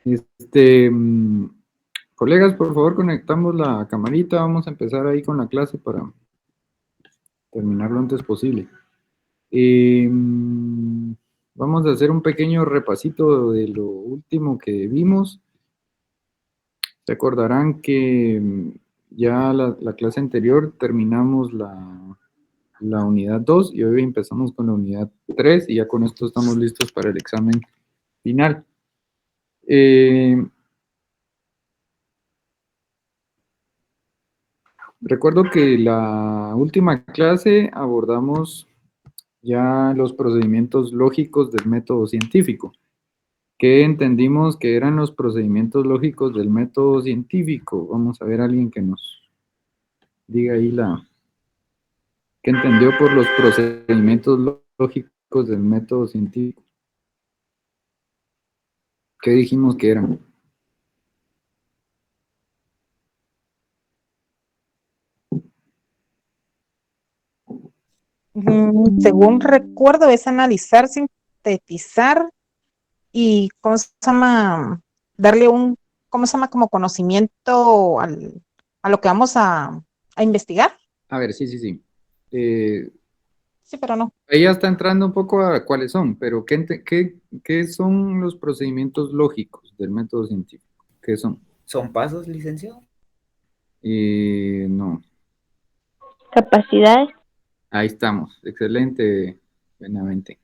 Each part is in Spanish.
Este, colegas, por favor, conectamos la camarita. Vamos a empezar ahí con la clase para terminar lo antes posible. Vamos a hacer un pequeño repasito de lo último que vimos. Se acordarán que ya la clase anterior terminamos la unidad 2 y hoy empezamos con la unidad 3 y ya con esto estamos listos para el examen final. Recuerdo que la última clase abordamos ya los procedimientos lógicos del método científico. ¿Qué entendimos que eran los procedimientos lógicos del método científico? Vamos a ver a alguien que nos diga ahí ¿qué entendió por los procedimientos lógicos del método científico? ¿Qué dijimos que eran? Según recuerdo, es analizar, sintetizar y, ¿cómo se llama? Darle un, ¿cómo se llama? Como conocimiento a lo que vamos a investigar. A ver, sí. Sí, pero no. Ella está entrando un poco a cuáles son, pero ¿qué son los procedimientos lógicos del método científico? ¿Qué son? ¿Son pasos, licenciado? No. Capacidades. Ahí estamos. Excelente, Benavente.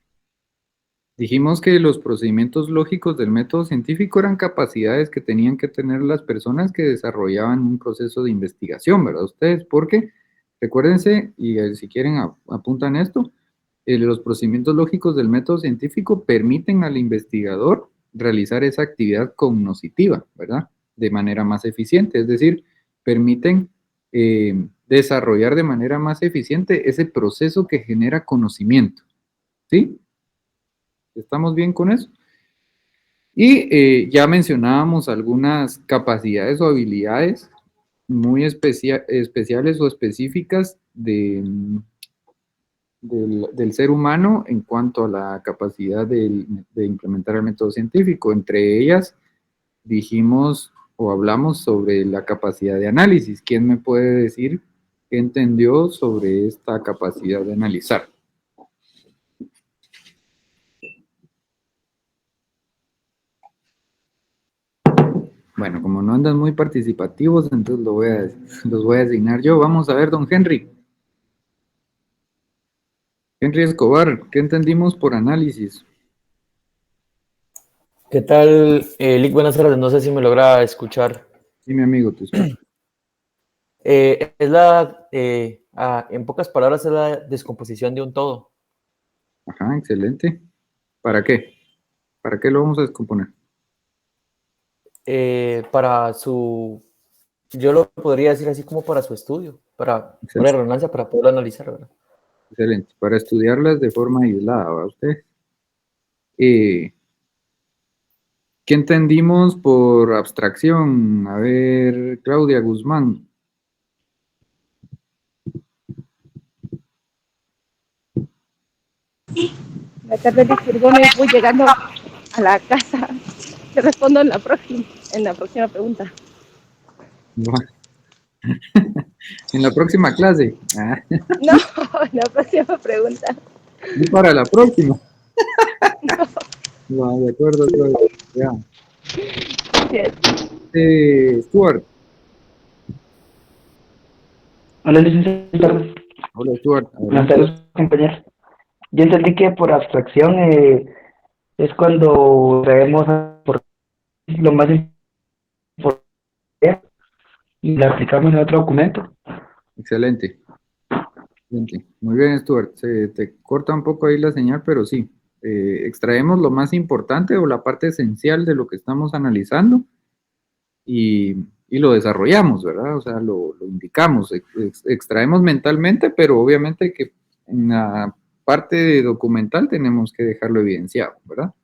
Dijimos que los procedimientos lógicos del método científico eran capacidades que tenían que tener las personas que desarrollaban un proceso de investigación, ¿verdad? Ustedes, porque recuérdense, y si quieren apuntan esto, los procedimientos lógicos del método científico permiten al investigador realizar esa actividad cognoscitiva, ¿verdad? De manera más eficiente, es decir, permiten desarrollar de manera más eficiente ese proceso que genera conocimiento, ¿sí? ¿Estamos bien con eso? Y ya mencionábamos algunas capacidades o habilidades muy especiales o específicas del ser humano en cuanto a la capacidad de implementar el método científico. Entre ellas dijimos o hablamos sobre la capacidad de análisis. ¿Quién me puede decir qué entendió sobre esta capacidad de analizar? Bueno, como no andan muy participativos, entonces los voy a asignar yo. Vamos a ver, don Henry. Henry Escobar, ¿qué entendimos por análisis? ¿Qué tal, Lick? Buenas tardes, no sé si me logra escuchar. Sí, mi amigo, te escucho. En pocas palabras, es la descomposición de un todo. Ajá, excelente. ¿Para qué? ¿Para qué lo vamos a descomponer? Yo lo podría decir así como para su estudio, para una redundancia, para poderlo analizar, ¿verdad? Excelente. Para estudiarlas de forma aislada, ¿va usted? ¿Qué entendimos por abstracción? A ver, Claudia Guzmán. La tarde de perdón, voy llegando a la casa. Te respondo en la próxima pregunta. En la próxima clase. No, en la próxima pregunta. Y para la próxima. No, de acuerdo, Claudia. Ya. Stuart. Hola, licenciado. Hola, Stuart. Buenas tardes, compañeros. Yo entendí que por abstracción es cuando traemos por lo más importante y la aplicamos en otro documento. Excelente. Excelente. Muy bien, Stuart. Se te corta un poco ahí la señal, pero sí. Extraemos lo más importante o la parte esencial de lo que estamos analizando y lo desarrollamos, ¿verdad? O sea, lo indicamos, extraemos mentalmente, pero obviamente que en la parte documental tenemos que dejarlo evidenciado, ¿verdad?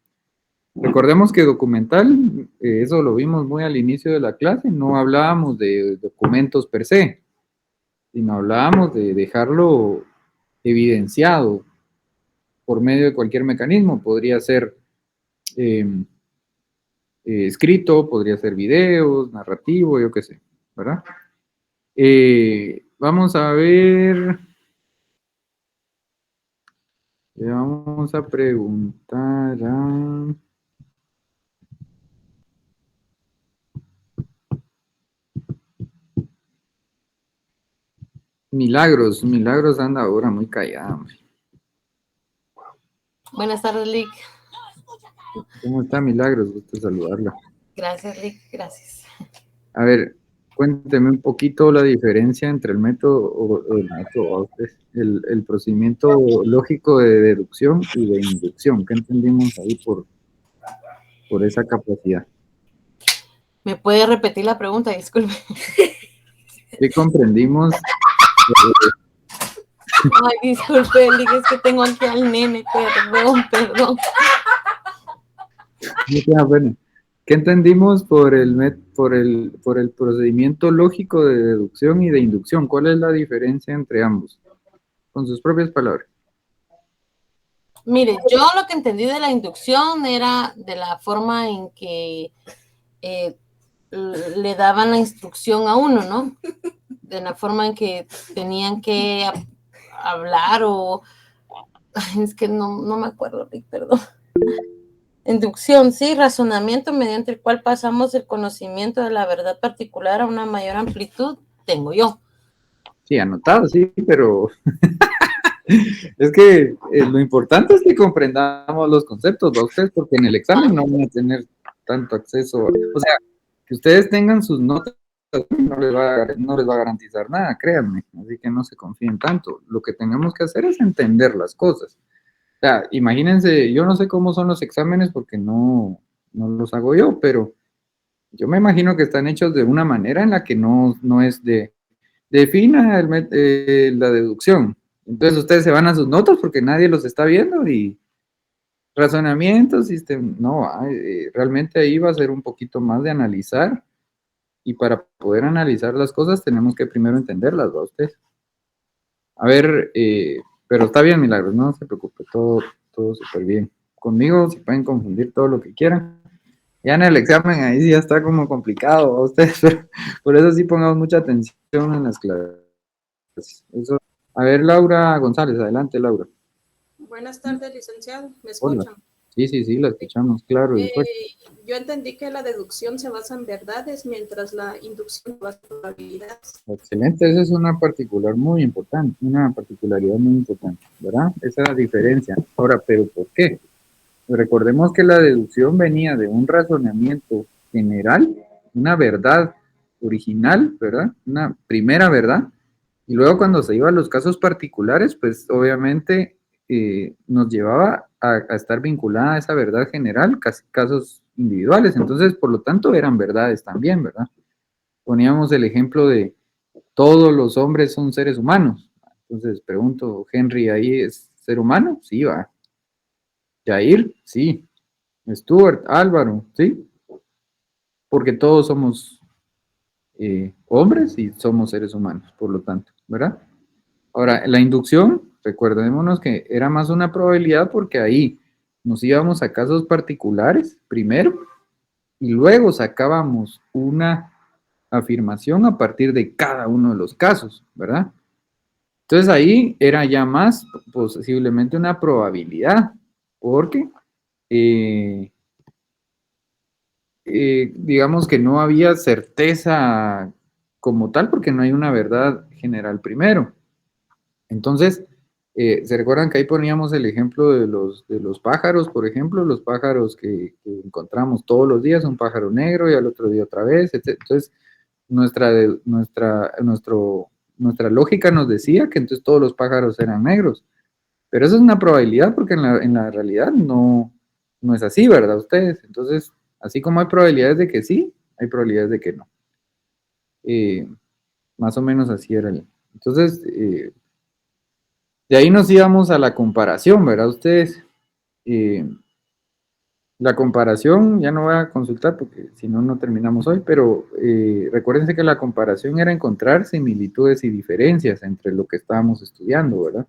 Recordemos que documental, eso lo vimos muy al inicio de la clase, no hablábamos de documentos per se, sino hablábamos de dejarlo evidenciado por medio de cualquier mecanismo. Podría ser escrito, podría ser videos, narrativo, yo qué sé, ¿verdad? Vamos a ver, le vamos a preguntar a... Milagros, Milagros anda ahora muy callada, hombre. Buenas tardes, Lick. ¿Cómo está Milagros? Gusto saludarla. Gracias, Lick, gracias. A ver, cuénteme un poquito la diferencia entre el método, o el método, el procedimiento lógico de deducción y de inducción. ¿Qué entendimos ahí por esa capacidad? ¿Me puede repetir la pregunta? Disculpe. ¿Qué comprendimos? Ay, disculpe, Lick, es que tengo aquí al nene, perdón. No te da pena. ¿Qué entendimos por el procedimiento lógico de deducción y de inducción? ¿Cuál es la diferencia entre ambos? Con sus propias palabras. Mire, yo lo que entendí de la inducción era de la forma en que le daban la instrucción a uno, ¿no? De la forma en que tenían que hablar o... Ay, es que no me acuerdo, Rick, perdón. Inducción, sí, razonamiento mediante el cual pasamos el conocimiento de la verdad particular a una mayor amplitud, tengo yo. Sí, anotado, sí, pero es que lo importante es que comprendamos los conceptos de ustedes, porque en el examen no van a tener tanto acceso. O sea, que ustedes tengan sus notas no les va a garantizar nada, créanme, así que no se confíen tanto. Lo que tenemos que hacer es entender las cosas. O sea, imagínense, yo no sé cómo son los exámenes porque no los hago yo, pero yo me imagino que están hechos de una manera en la que no es defina la deducción. Entonces ustedes se van a sus notas porque nadie los está viendo y razonamientos, no, realmente ahí va a ser un poquito más de analizar y para poder analizar las cosas tenemos que primero entenderlas, ¿va usted? A ver, pero está bien, Milagros, no se preocupe, todo súper bien. Conmigo se pueden confundir todo lo que quieran. Ya en el examen ahí sí ya está como complicado, ¿va ustedes? Pero por eso sí pongamos mucha atención en las clases. Eso. A ver, Laura González, adelante, Laura. Buenas tardes, licenciado. ¿Me Hola. escuchan? Sí, la escuchamos, claro. Yo entendí que la deducción se basa en verdades, mientras la inducción se basa en probabilidades. Excelente, esa es una particularidad muy importante, ¿verdad? Esa es la diferencia. Ahora, ¿pero por qué? Recordemos que la deducción venía de un razonamiento general, una verdad original, ¿verdad? Una primera verdad, y luego cuando se iba a los casos particulares, pues obviamente nos llevaba a estar vinculada a esa verdad general, casos individuales, entonces por lo tanto eran verdades también, ¿verdad? Poníamos el ejemplo de todos los hombres son seres humanos, entonces pregunto, ¿Henry ahí es ser humano? Sí, va. Jair, sí. Stuart, Álvaro, ¿sí? Porque todos somos hombres y somos seres humanos, por lo tanto, ¿verdad? Ahora, la inducción, recordémonos que era más una probabilidad porque ahí nos íbamos a casos particulares primero y luego sacábamos una afirmación a partir de cada uno de los casos, ¿verdad? Entonces ahí era ya más posiblemente una probabilidad, porque digamos que no había certeza como tal, porque no hay una verdad general primero. Entonces, ¿se recuerdan que ahí poníamos el ejemplo de los pájaros, por ejemplo? Los pájaros que encontramos todos los días, un pájaro negro y al otro día otra vez, etc. Entonces, nuestra lógica nos decía que entonces todos los pájaros eran negros. Pero eso es una probabilidad porque en la realidad no es así, ¿verdad? Ustedes. Entonces, así como hay probabilidades de que sí, hay probabilidades de que no. Más o menos así era. Entonces, de ahí nos íbamos a la comparación, ¿verdad? Ustedes, la comparación, ya no voy a consultar porque si no, no terminamos hoy, pero recuérdense que la comparación era encontrar similitudes y diferencias entre lo que estábamos estudiando, ¿verdad?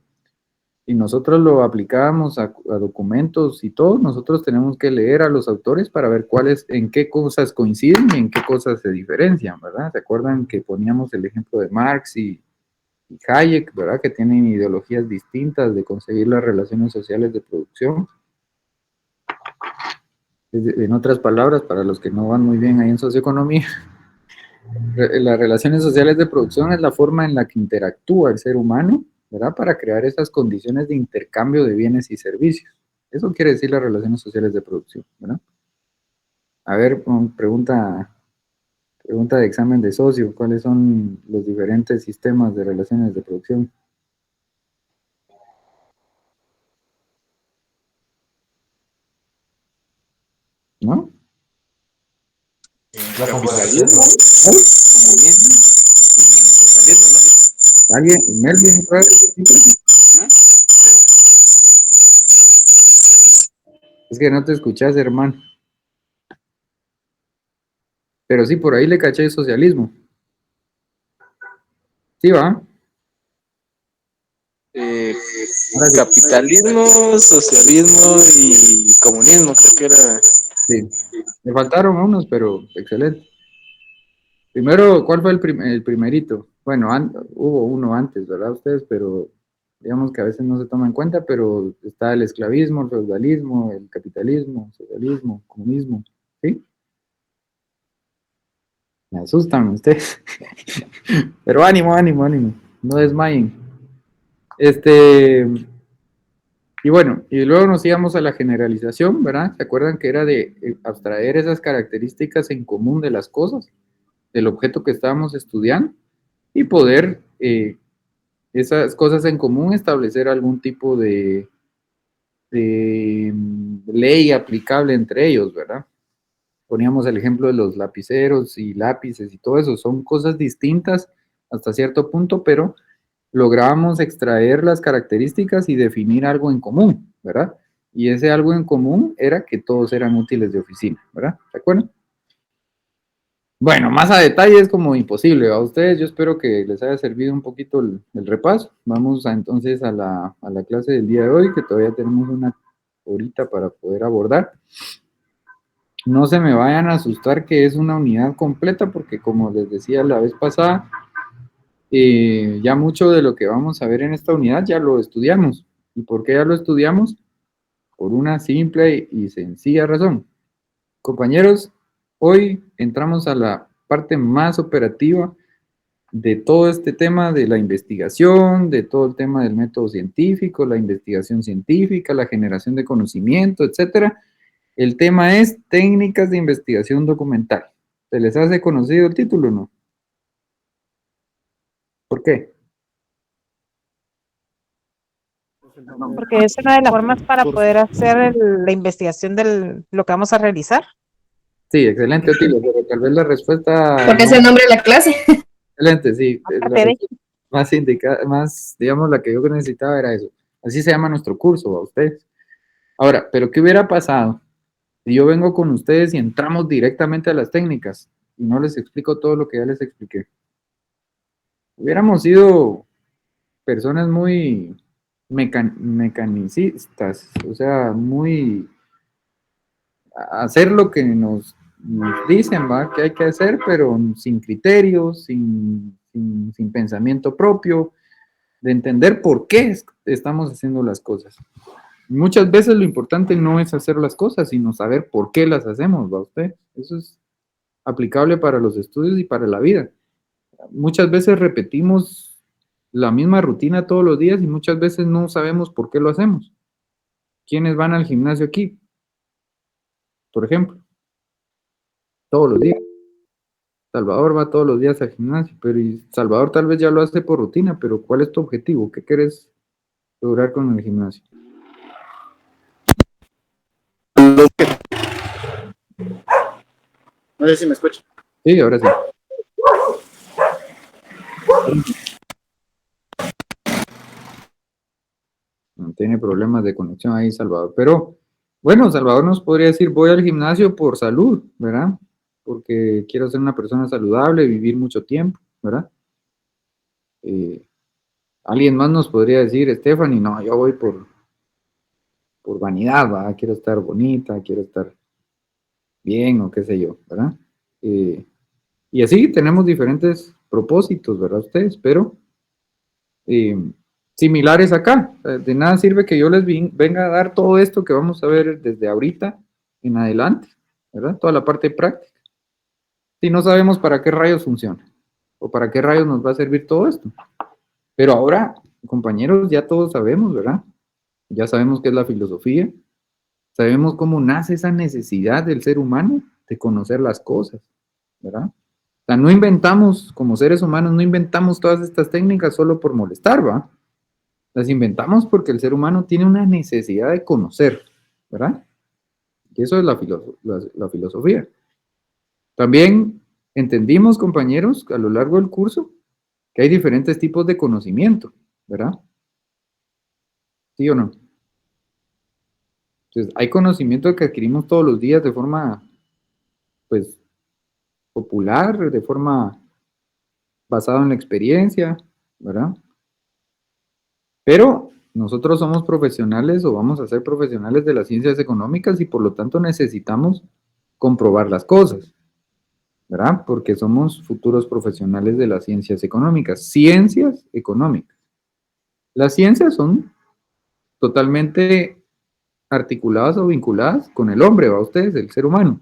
y nosotros lo aplicábamos a documentos y todo, nosotros tenemos que leer a los autores para ver en qué cosas coinciden y en qué cosas se diferencian, ¿verdad? ¿Se acuerdan que poníamos el ejemplo de Marx y Hayek, ¿verdad? Que tienen ideologías distintas de conseguir las relaciones sociales de producción. En otras palabras, para los que no van muy bien ahí en socioeconomía, las relaciones sociales de producción es la forma en la que interactúa el ser humano, ¿verdad? Para crear esas condiciones de intercambio de bienes y servicios. Eso quiere decir las relaciones sociales de producción, ¿verdad? A ver, pregunta de examen de socio, ¿cuáles son los diferentes sistemas de relaciones de producción? ¿No? Capitalismo, comunismo y socialismo, ¿no? ¿Alguien? ¿Melvin? ¿Otra vez? Es que no te escuchás, hermano. Pero sí, por ahí le caché el socialismo. Sí, va. Capitalismo, socialismo y comunismo, creo que era. Sí. Me faltaron unos, pero excelente. Primero, ¿cuál fue el primerito? Bueno, hubo uno antes, ¿verdad? Ustedes, pero digamos que a veces no se toma en cuenta, pero está el esclavismo, el feudalismo, el capitalismo, socialismo, comunismo, ¿sí? Me asustan ustedes. Pero ánimo, ánimo, ánimo. No desmayen. Y bueno, y luego nos íbamos a la generalización, ¿verdad? ¿Se acuerdan que era de abstraer esas características en común de las cosas, del objeto que estábamos estudiando, y poder esas cosas en común establecer algún tipo de ley aplicable entre ellos, ¿verdad? Poníamos el ejemplo de los lapiceros y lápices y todo eso, son cosas distintas hasta cierto punto, pero lográbamos extraer las características y definir algo en común, ¿verdad? Y ese algo en común era que todos eran útiles de oficina, ¿verdad? ¿Se acuerdan? Bueno, más a detalle es como imposible. A ustedes yo espero que les haya servido un poquito el repaso. Vamos entonces a la clase del día de hoy, que todavía tenemos una horita para poder abordar. No se me vayan a asustar que es una unidad completa, porque como les decía la vez pasada, ya mucho de lo que vamos a ver en esta unidad ya lo estudiamos. ¿Y por qué ya lo estudiamos? Por una simple y sencilla razón. Compañeros, hoy entramos a la parte más operativa de todo este tema de la investigación, de todo el tema del método científico, la investigación científica, la generación de conocimiento, etcétera. El tema es técnicas de investigación documental. ¿Se les hace conocido el título o no? ¿Por qué? Porque es una de las formas para poder hacer la investigación de lo que vamos a realizar. Sí, excelente, Otilo, pero tal vez la respuesta... Porque es el nombre de la clase. Excelente, sí. La respuesta más indicada, más, digamos, la que yo necesitaba era eso. Así se llama nuestro curso, a ustedes. Ahora, pero ¿qué hubiera pasado si yo vengo con ustedes y entramos directamente a las técnicas y no les explico todo lo que ya les expliqué? Hubiéramos sido personas muy mecanicistas, o sea, muy hacer lo que nos dicen, ¿va? Que hay que hacer, pero sin criterios, sin pensamiento propio, de entender por qué estamos haciendo las cosas. Muchas veces lo importante no es hacer las cosas, sino saber por qué las hacemos, ¿va usted? Eso es aplicable para los estudios y para la vida. Muchas veces repetimos la misma rutina todos los días y muchas veces no sabemos por qué lo hacemos. ¿Quiénes van al gimnasio aquí? Por ejemplo, todos los días. Salvador va todos los días al gimnasio, pero Salvador tal vez ya lo hace por rutina, pero ¿cuál es tu objetivo? ¿Qué quieres lograr con el gimnasio? No sé si me escucha. Sí, ahora sí. No tiene problemas de conexión ahí, Salvador. Pero, bueno, Salvador nos podría decir, voy al gimnasio por salud, ¿verdad? Porque quiero ser una persona saludable, vivir mucho tiempo, ¿verdad? Alguien más nos podría decir, Stephanie, no, yo voy por vanidad, ¿va? Quiero estar bonita, quiero estar bien o qué sé yo, ¿verdad? Y así tenemos diferentes propósitos, ¿verdad? Ustedes, pero similares acá. De nada sirve que yo les venga a dar todo esto que vamos a ver desde ahorita en adelante, ¿verdad? Toda la parte práctica. Si no sabemos para qué rayos funciona o para qué rayos nos va a servir todo esto. Pero ahora, compañeros, ya todos sabemos, ¿verdad? Ya sabemos qué es la filosofía, sabemos cómo nace esa necesidad del ser humano de conocer las cosas, ¿verdad? O sea, no inventamos, como seres humanos, no inventamos todas estas técnicas solo por molestar, ¿va? Las inventamos porque el ser humano tiene una necesidad de conocer, ¿verdad? Y eso es la filosofía. También entendimos, compañeros, a lo largo del curso, que hay diferentes tipos de conocimiento, ¿verdad? ¿Sí o no? Entonces, hay conocimiento que adquirimos todos los días de forma, pues, popular, de forma basada en la experiencia, ¿verdad? Pero nosotros somos profesionales o vamos a ser profesionales de las ciencias económicas y por lo tanto necesitamos comprobar las cosas, ¿verdad? Porque somos futuros profesionales de las ciencias económicas. Ciencias económicas. Las ciencias son totalmente articuladas o vinculadas con el hombre, ¿va ustedes? El ser humano.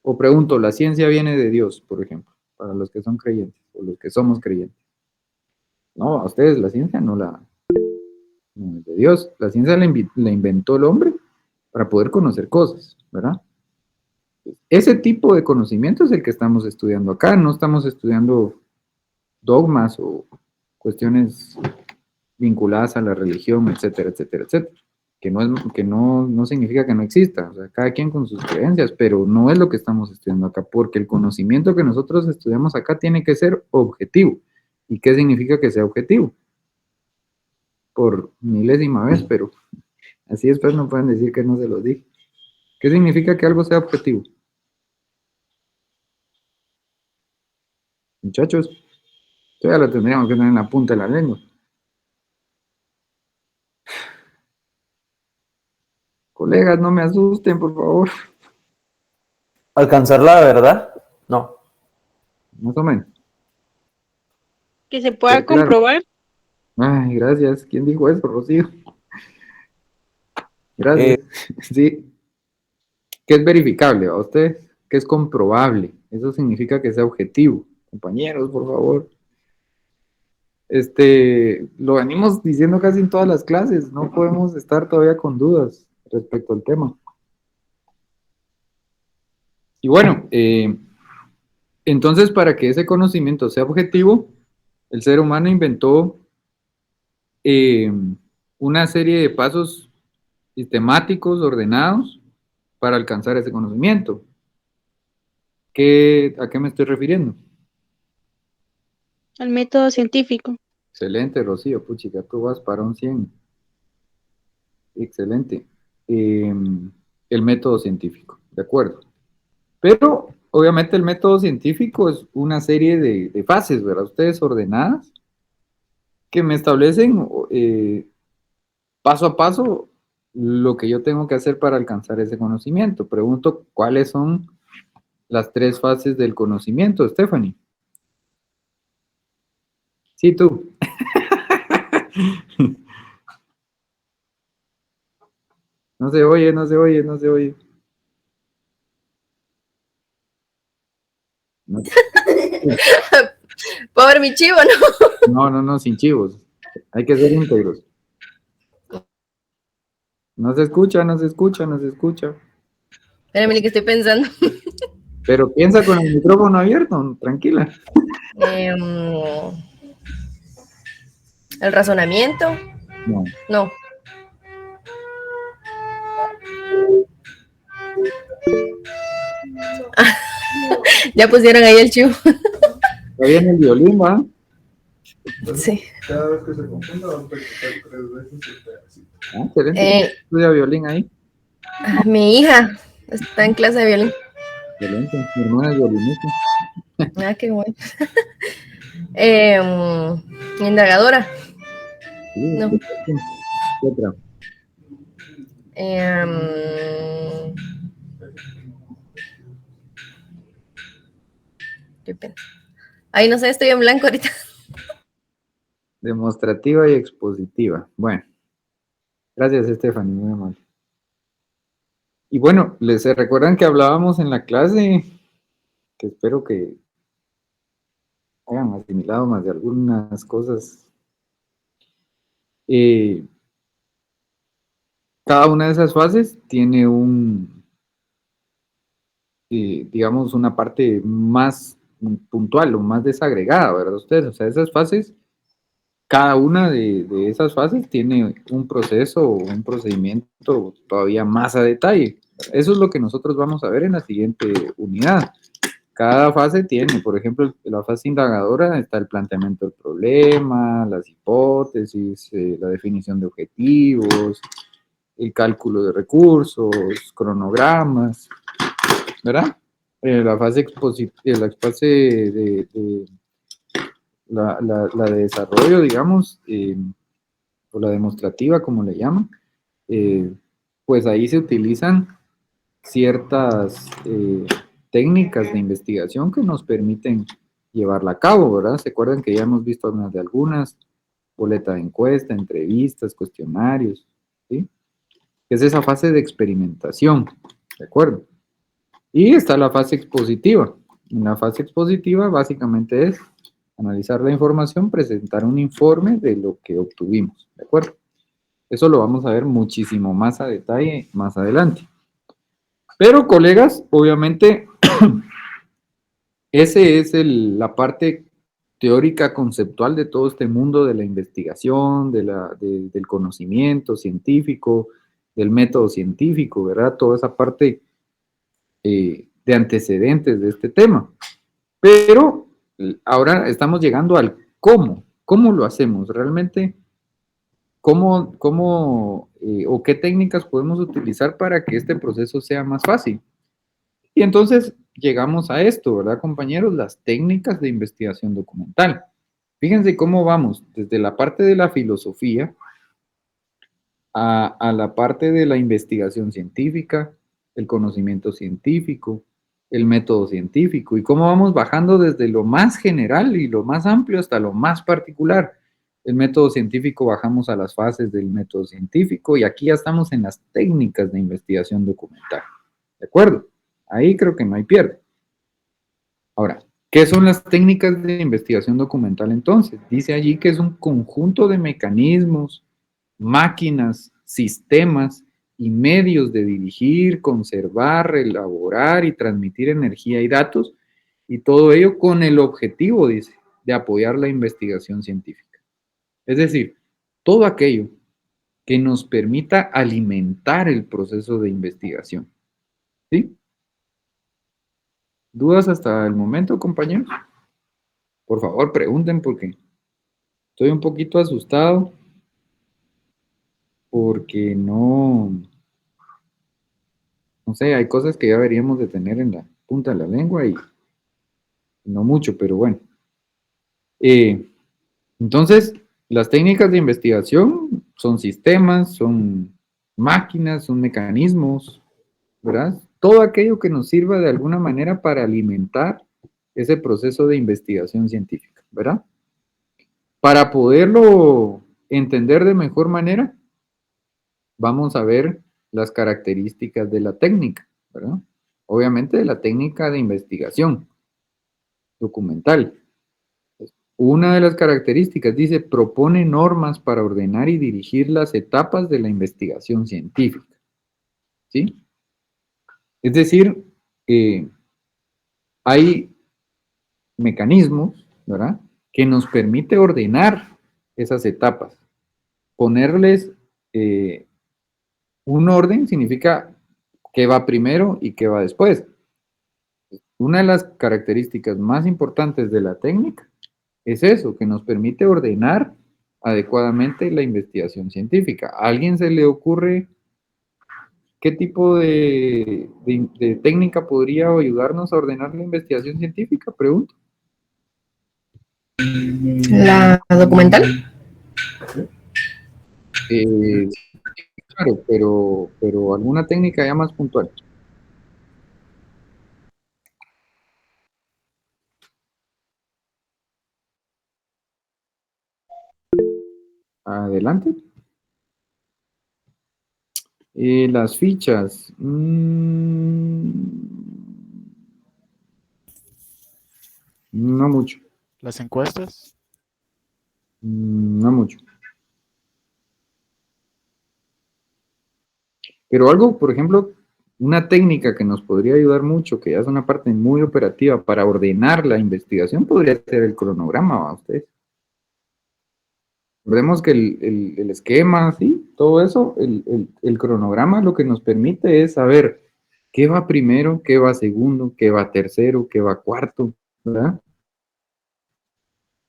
O pregunto, ¿la ciencia viene de Dios, por ejemplo? Para los que son creyentes o los que somos creyentes. No, a ustedes la ciencia no es de Dios. La ciencia la inventó el hombre para poder conocer cosas, ¿verdad? Ese tipo de conocimiento es el que estamos estudiando acá. No estamos estudiando dogmas o cuestiones vinculadas a la religión, etcétera, etcétera, etcétera. Que no significa que no exista, o sea, cada quien con sus creencias, pero no es lo que estamos estudiando acá, porque el conocimiento que nosotros estudiamos acá tiene que ser objetivo. ¿Y qué significa que sea objetivo? Por milésima vez, pero así después no pueden decir que no se los dije. ¿Qué significa que algo sea objetivo? Muchachos, esto ya lo tendríamos que tener en la punta de la lengua. Colegas, no me asusten, por favor. ¿Alcanzar la verdad? No. Más o menos. Que se pueda Pero claro. comprobar. Ay, gracias. ¿Quién dijo eso, Rocío? Gracias. Sí. ¿Qué es verificable a ustedes? ¿Qué es comprobable? Eso significa que sea objetivo. Compañeros, por favor. Lo venimos diciendo casi en todas las clases. No podemos estar todavía con dudas respecto al tema. Y bueno, entonces para que ese conocimiento sea objetivo, el ser humano inventó una serie de pasos sistemáticos, ordenados, para alcanzar ese conocimiento. ¿A qué me estoy refiriendo? Al método científico. Excelente, Rocío. Puchica, tú vas para un 100. Excelente. El método científico, de acuerdo. Pero, obviamente, el método científico es una serie de fases, ¿verdad? Ustedes ordenadas, que me establecen paso a paso lo que yo tengo que hacer para alcanzar ese conocimiento. Pregunto, ¿cuáles son las 3 fases del conocimiento, Stephanie? Sí, tú. No se oye, no se oye, no se oye. No. Pobre mi chivo, ¿no? No, sin chivos. Hay que ser íntegros. No se escucha, no se escucha, no se escucha. Espérame, que estoy pensando. Pero piensa con el micrófono abierto, tranquila. El razonamiento. No. Ya pusieron ahí el chivo. Está bien el violín, ¿va? Sí. Cada vez que se confunda van a repasar 3 veces el pedacito. Excelente. ¿Estudia violín ahí? Mi hija está en clase de violín. Excelente. Mi hermana es violinista. Ah, qué bueno. Indagadora. No. ¿Qué otra? Qué pena. Ay, no sé, estoy en blanco ahorita. Demostrativa y expositiva. Bueno, gracias, Stephanie, muy amable. Y bueno, ¿les recuerdan que hablábamos en la clase? Que espero que hayan asimilado más de algunas cosas. Cada una de esas fases tiene digamos, una parte más puntual o más desagregada, ¿verdad? Ustedes, o sea, esas fases, cada una de esas fases tiene un proceso o un procedimiento todavía más a detalle. Eso es lo que nosotros vamos a ver en la siguiente unidad. Cada fase tiene, por ejemplo, la fase indagadora está el planteamiento del problema, las hipótesis, la definición de objetivos, el cálculo de recursos, cronogramas, ¿verdad? La fase la de desarrollo, digamos, o la demostrativa, como le llaman, pues ahí se utilizan ciertas técnicas de investigación que nos permiten llevarla a cabo, ¿verdad? ¿Se acuerdan que ya hemos visto algunas? Boleta de encuesta, entrevistas, cuestionarios, ¿sí? Es esa fase de experimentación, ¿de acuerdo? Y está la fase expositiva. En la fase expositiva básicamente es analizar la información, presentar un informe de lo que obtuvimos, ¿de acuerdo? Eso lo vamos a ver muchísimo más a detalle más adelante. Pero, colegas, obviamente, ese es la parte teórica conceptual de todo este mundo de la investigación, del conocimiento científico, del método científico, ¿verdad? Toda esa parte de antecedentes de este tema. Pero ahora estamos llegando al cómo. ¿Cómo lo hacemos? Realmente, ¿cómo o qué técnicas podemos utilizar para que este proceso sea más fácil? Y entonces llegamos a esto, ¿verdad, compañeros? Las técnicas de investigación documental. Fíjense cómo vamos desde la parte de la filosofía a la parte de la investigación científica, el conocimiento científico, el método científico, y cómo vamos bajando desde lo más general y lo más amplio hasta lo más particular. El método científico bajamos a las fases del método científico y aquí ya estamos en las técnicas de investigación documental. ¿De acuerdo? Ahí creo que no hay pierde. Ahora, ¿qué son las técnicas de investigación documental entonces? Dice allí que es un conjunto de mecanismos, máquinas, sistemas y medios de dirigir, conservar, elaborar y transmitir energía y datos, y todo ello con el objetivo, dice, de apoyar la investigación científica. Es decir, todo aquello que nos permita alimentar el proceso de investigación. ¿Sí? ¿Dudas hasta el momento, compañeros? Por favor, pregunten porque estoy un poquito asustado porque no sé, hay cosas que ya deberíamos de tener en la punta de la lengua y no mucho, pero bueno. Entonces, las técnicas de investigación son sistemas, son máquinas, son mecanismos, ¿verdad? Todo aquello que nos sirva de alguna manera para alimentar ese proceso de investigación científica, ¿verdad? Para poderlo entender de mejor manera, vamos a ver las características de la técnica, ¿verdad? Obviamente de la técnica de investigación documental. Una de las características dice, propone normas para ordenar y dirigir las etapas de la investigación científica. ¿Sí? Es decir, hay mecanismos, ¿verdad?, que nos permite ordenar esas etapas. Ponerles un orden significa qué va primero y qué va después. Una de las características más importantes de la técnica es eso, que nos permite ordenar adecuadamente la investigación científica. ¿A alguien se le ocurre qué tipo de técnica podría ayudarnos a ordenar la investigación científica? Pregunto. ¿La documental? Claro, pero alguna técnica ya más puntual. Adelante. Las fichas. No mucho. Las encuestas. No mucho. Pero algo, por ejemplo, una técnica que nos podría ayudar mucho, que ya es una parte muy operativa para ordenar la investigación, podría ser el cronograma, ¿va ustedes? Vemos que el esquema, ¿sí? Todo eso, el cronograma lo que nos permite es saber qué va primero, qué va segundo, qué va tercero, qué va cuarto, ¿verdad?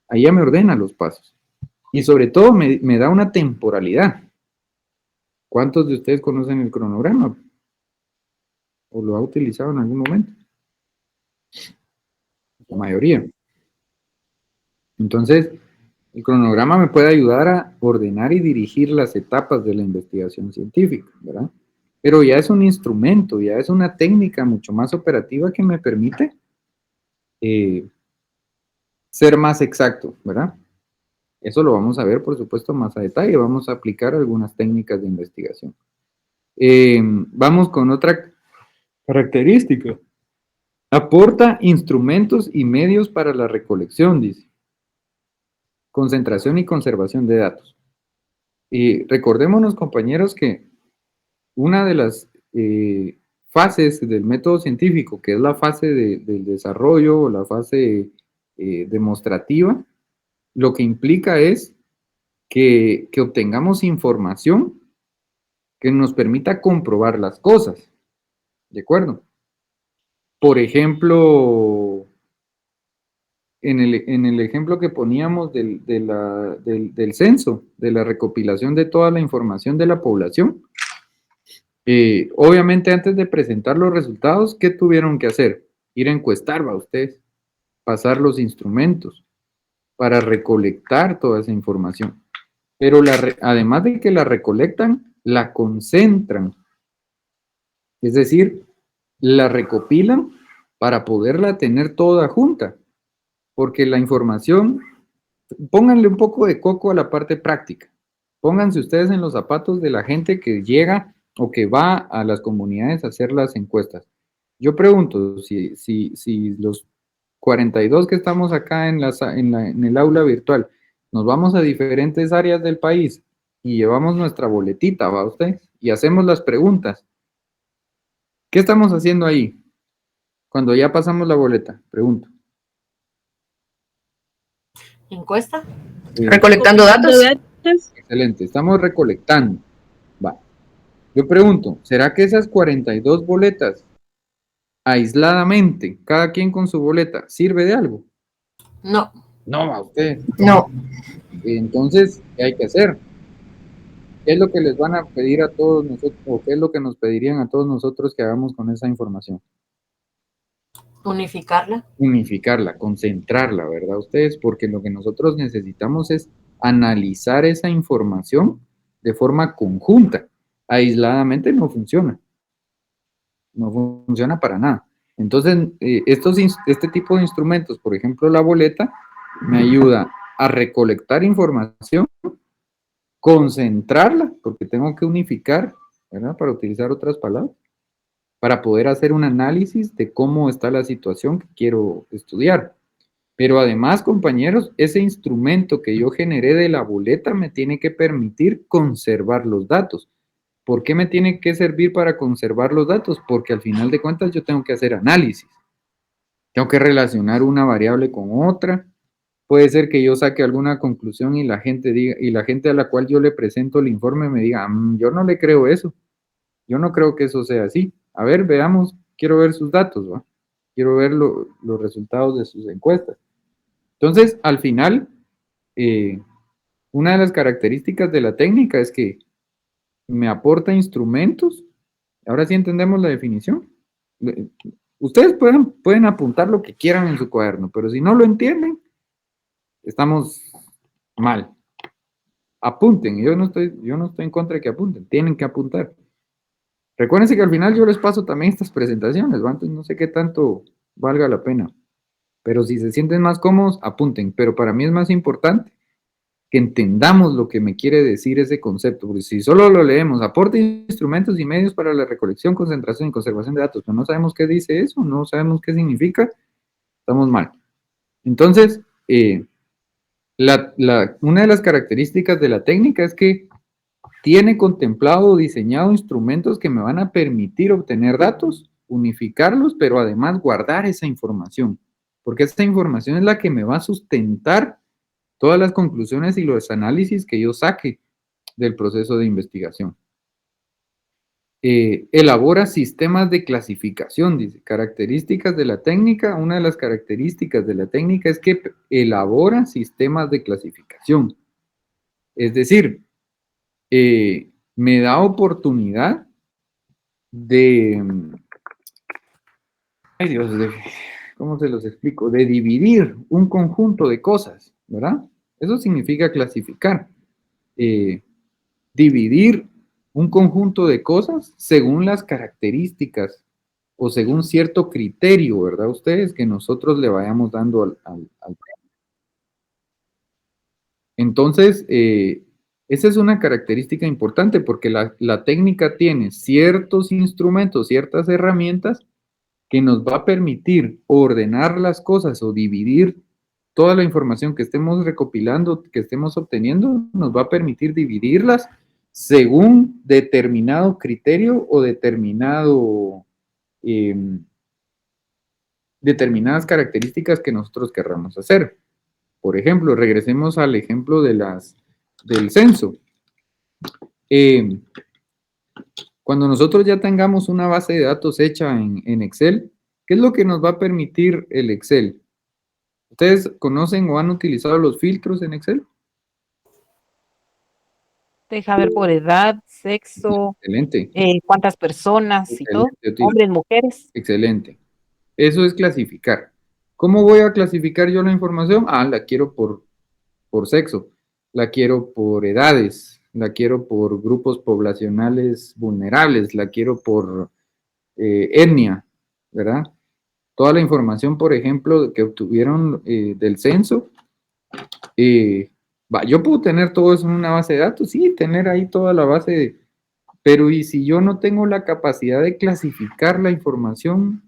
Ahí ya me ordena los pasos. Y sobre todo me da una temporalidad. ¿Cuántos de ustedes conocen el cronograma? ¿O lo ha utilizado en algún momento? La mayoría. Entonces, el cronograma me puede ayudar a ordenar y dirigir las etapas de la investigación científica, ¿verdad? Pero ya es un instrumento, ya es una técnica mucho más operativa que me permite ser más exacto, ¿verdad? Eso lo vamos a ver, por supuesto, más a detalle. Vamos a aplicar algunas técnicas de investigación. Vamos con otra característica. Aporta instrumentos y medios para la recolección, dice. Concentración y conservación de datos. Y recordémonos, compañeros, que una de las fases del método científico, que es la fase del desarrollo o la fase demostrativa, lo que implica es que obtengamos información que nos permita comprobar las cosas, ¿de acuerdo? Por ejemplo, en el ejemplo que poníamos del censo, de la recopilación de toda la información de la población, obviamente antes de presentar los resultados, ¿qué tuvieron que hacer? Ir a encuestar, ¿va ustedes? Pasar los instrumentos para recolectar toda esa información. Pero además de que la recolectan, la concentran. Es decir, la recopilan para poderla tener toda junta. Porque la información, pónganle un poco de coco a la parte práctica. Pónganse ustedes en los zapatos de la gente que llega o que va a las comunidades a hacer las encuestas. Yo pregunto, si los 42 que estamos acá en el aula virtual, nos vamos a diferentes áreas del país y llevamos nuestra boletita, ¿va usted? Y hacemos las preguntas. ¿Qué estamos haciendo ahí? Cuando ya pasamos la boleta, pregunto. ¿Encuesta? ¿Recolectando datos? Excelente, estamos recolectando. Va. Yo pregunto, ¿será que esas 42 boletas, aisladamente, cada quien con su boleta, sirve de algo? No. No, a usted. No. Entonces, ¿qué hay que hacer? ¿Qué es lo que les van a pedir a todos nosotros, o qué es lo que nos pedirían a todos nosotros que hagamos con esa información? Unificarla. Unificarla, concentrarla, ¿verdad ustedes? Porque lo que nosotros necesitamos es analizar esa información de forma conjunta. Aisladamente no funciona. No funciona para nada. Entonces, este tipo de instrumentos, por ejemplo, la boleta, me ayuda a recolectar información, concentrarla, porque tengo que unificar, ¿verdad? Para utilizar otras palabras, para poder hacer un análisis de cómo está la situación que quiero estudiar. Pero además, compañeros, ese instrumento que yo generé de la boleta me tiene que permitir conservar los datos. ¿Por qué me tiene que servir para conservar los datos? Porque al final de cuentas yo tengo que hacer análisis. Tengo que relacionar una variable con otra. Puede ser que yo saque alguna conclusión y la gente diga, y la gente a la cual yo le presento el informe me diga, yo no le creo eso. Yo no creo que eso sea así. A ver, veamos, quiero ver sus datos, ¿va? Quiero ver los resultados de sus encuestas. Entonces, al final, una de las características de la técnica es que me aporta instrumentos. Ahora sí entendemos la definición. Ustedes pueden apuntar lo que quieran en su cuaderno, pero si no lo entienden, estamos mal. apunten. Yo no estoy en contra de que apunten, tienen que apuntar. Recuérdense que al final yo les paso también estas presentaciones, ¿va? Entonces no sé qué tanto valga la pena. Pero si se sienten más cómodos, apunten. Pero para mí es más importante que entendamos lo que me quiere decir ese concepto, porque si solo lo leemos, aporte instrumentos y medios para la recolección, concentración y conservación de datos, pero no sabemos qué dice eso, no sabemos qué significa, estamos mal. Entonces, una de las características de la técnica es que tiene contemplado o diseñado instrumentos que me van a permitir obtener datos, unificarlos, pero además guardar esa información, porque esa información es la que me va a sustentar todas las conclusiones y los análisis que yo saque del proceso de investigación. Elabora sistemas de clasificación, dice, características de la técnica. Una de las características de la técnica es que elabora sistemas de clasificación. Es decir, me da oportunidad de, ay Dios, ¿cómo se los explico? De dividir un conjunto de cosas, ¿verdad? Eso significa clasificar. Dividir un conjunto de cosas según las características o según cierto criterio, ¿verdad? Ustedes que nosotros le vayamos dando al tema. Entonces, esa es una característica importante porque la técnica tiene ciertos instrumentos, ciertas herramientas que nos va a permitir ordenar las cosas o dividir toda la información que estemos recopilando, que estemos obteniendo, nos va a permitir dividirlas según determinado criterio o determinadas características que nosotros querramos hacer. Por ejemplo, regresemos al ejemplo del censo. Cuando nosotros ya tengamos una base de datos hecha en Excel, ¿qué es lo que nos va a permitir el Excel? ¿Ustedes conocen o han utilizado los filtros en Excel? Deja ver por edad, sexo, Excelente. cuántas personas y todo, Excelente, hombres, mujeres. excelente. Eso es clasificar. ¿Cómo voy a clasificar yo la información? La quiero por sexo, la quiero por edades, la quiero por grupos poblacionales vulnerables, la quiero por etnia, ¿verdad? Toda la información, por ejemplo, que obtuvieron del censo, yo puedo tener todo eso en una base de datos, sí, tener ahí toda la base, pero ¿y si yo no tengo la capacidad de clasificar la información?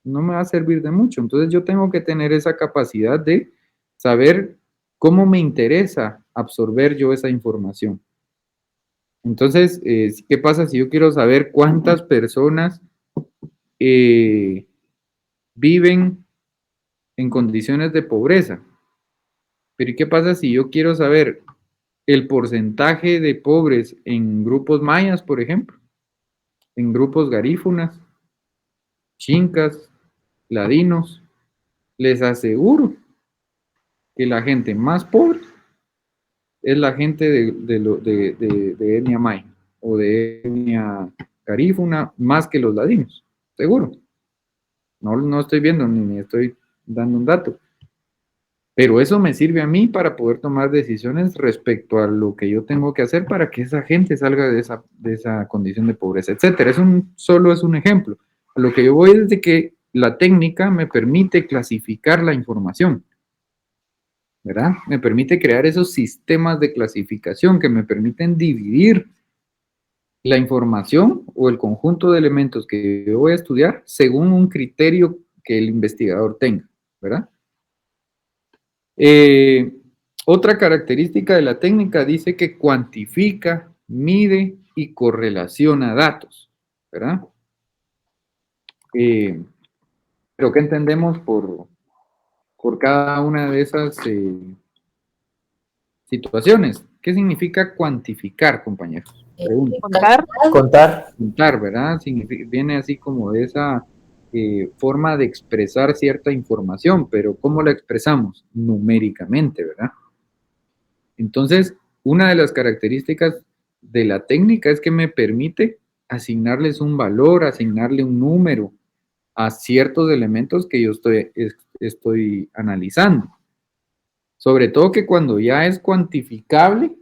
No me va a servir de mucho. Entonces yo tengo que tener esa capacidad de saber cómo me interesa absorber yo esa información. Entonces, ¿qué pasa si yo quiero saber cuántas personas viven en condiciones de pobreza? Pero ¿y qué pasa si yo quiero saber el porcentaje de pobres en grupos mayas, por ejemplo? En grupos garífunas, chincas, ladinos. Les aseguro que la gente más pobre es la gente de etnia maya o de etnia garífuna, más que los ladinos, seguro. No estoy viendo ni estoy dando un dato. Pero eso me sirve a mí para poder tomar decisiones respecto a lo que yo tengo que hacer para que esa gente salga de esa condición de pobreza, etcétera. Solo es un ejemplo. A lo que yo voy es de que la técnica me permite clasificar la información, ¿verdad? Me permite crear esos sistemas de clasificación que me permiten dividir la información o el conjunto de elementos que yo voy a estudiar según un criterio que el investigador tenga, ¿verdad? Otra característica de la técnica dice que cuantifica, mide y correlaciona datos, ¿verdad? Pero ¿qué entendemos por cada una de esas situaciones? ¿Qué significa cuantificar, compañeros? Contar, ¿verdad? Viene así como de esa forma de expresar cierta información, pero ¿cómo la expresamos? Numéricamente, ¿verdad? Entonces, una de las características de la técnica es que me permite asignarles un valor, asignarle un número a ciertos elementos que yo estoy analizando. Sobre todo que cuando ya es cuantificable,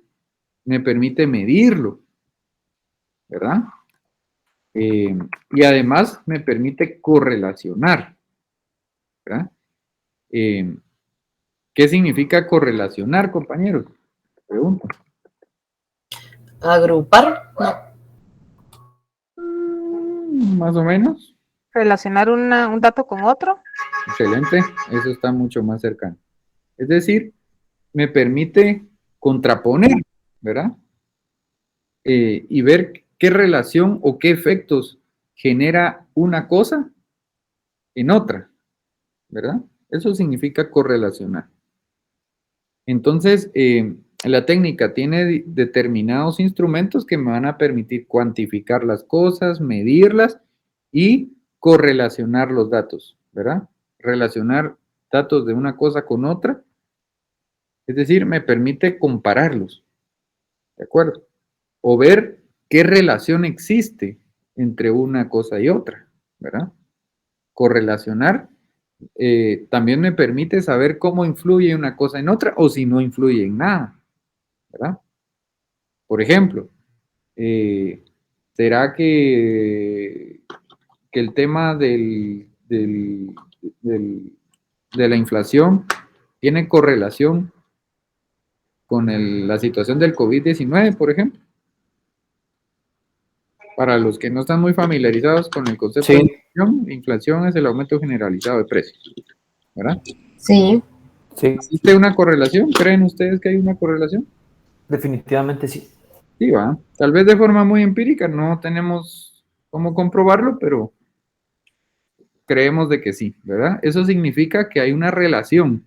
me permite medirlo, ¿verdad? Y además me permite correlacionar, ¿verdad? ¿Qué significa correlacionar, compañeros? Pregunta. Agrupar, no. Más o menos. Relacionar un dato con otro. Excelente, eso está mucho más cercano. Es decir, me permite contraponer, ¿verdad? Y ver qué relación o qué efectos genera una cosa en otra, ¿verdad? Eso significa correlacionar. Entonces, la técnica tiene determinados instrumentos que me van a permitir cuantificar las cosas, medirlas y correlacionar los datos, ¿verdad? Relacionar datos de una cosa con otra, es decir, me permite compararlos, ¿de acuerdo? O ver qué relación existe entre una cosa y otra, ¿verdad? Correlacionar también me permite saber cómo influye una cosa en otra o si no influye en nada, ¿verdad? Por ejemplo, ¿será que el tema de la inflación tiene correlación con la situación del COVID-19, por ejemplo? Para los que no están muy familiarizados con el concepto de inflación es el aumento generalizado de precios, ¿verdad? Sí. ¿Existe una correlación? ¿Creen ustedes que hay una correlación? Definitivamente sí. Sí, va. Tal vez de forma muy empírica, no tenemos cómo comprobarlo, pero creemos de que sí, ¿verdad? Eso significa que hay una relación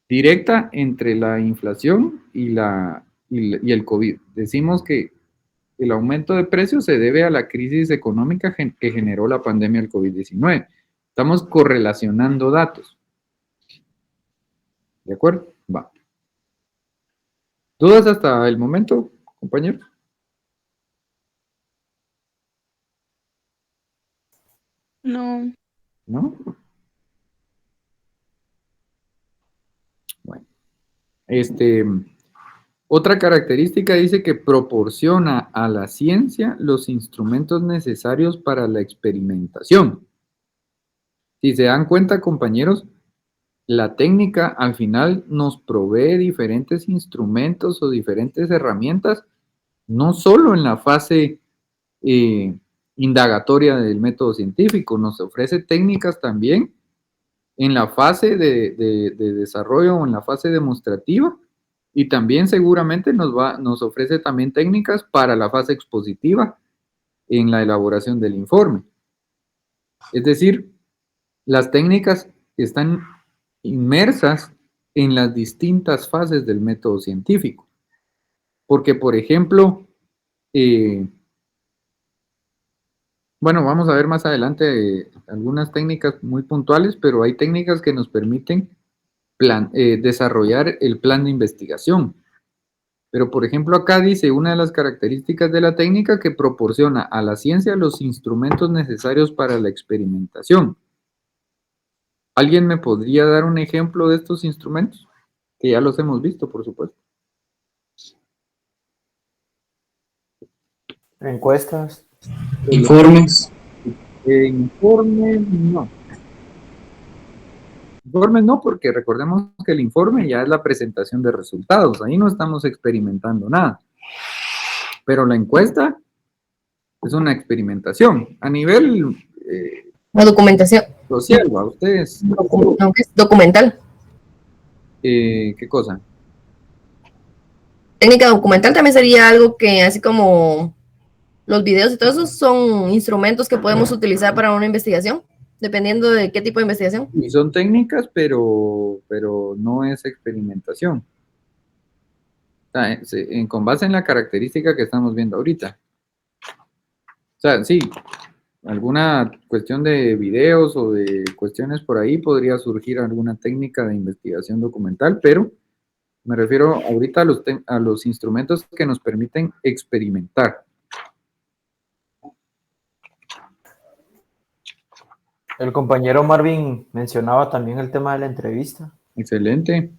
directa entre la inflación y el COVID. Decimos que el aumento de precios se debe a la crisis económica que generó la pandemia del COVID-19. Estamos correlacionando datos. ¿De acuerdo? Va. ¿Dudas hasta el momento, compañeros? No. ¿No? Bueno. Otra característica dice que proporciona a la ciencia los instrumentos necesarios para la experimentación. Si se dan cuenta, compañeros, la técnica al final nos provee diferentes instrumentos o diferentes herramientas, no solo en la fase indagatoria del método científico, nos ofrece técnicas también en la fase de desarrollo o en la fase demostrativa, y también seguramente nos ofrece también técnicas para la fase expositiva en la elaboración del informe. Es decir, las técnicas están inmersas en las distintas fases del método científico. Porque, por ejemplo, bueno, vamos a ver más adelante algunas técnicas muy puntuales, pero hay técnicas que nos permiten desarrollar el plan de investigación. Pero, por ejemplo, acá dice una de las características de la técnica que proporciona a la ciencia los instrumentos necesarios para la experimentación. ¿Alguien me podría dar un ejemplo de estos instrumentos? Que ya los hemos visto, por supuesto. Encuestas. Informes. Informes no. Informes no, porque recordemos que el informe ya es la presentación de resultados. Ahí no estamos experimentando nada. Pero la encuesta es una experimentación. A nivel La documentación. social, ¿va? Ustedes. Aunque es documental. ¿Qué cosa? Técnica documental también sería algo que, así como los videos y todo eso, son instrumentos que podemos utilizar para una investigación, dependiendo de qué tipo de investigación. Y son técnicas, pero no es experimentación. O sea, con base en la característica que estamos viendo ahorita. O sea, sí, alguna cuestión de videos o de cuestiones por ahí podría surgir alguna técnica de investigación documental, pero me refiero ahorita a los instrumentos que nos permiten experimentar. El compañero Marvin mencionaba también el tema de la entrevista. Excelente.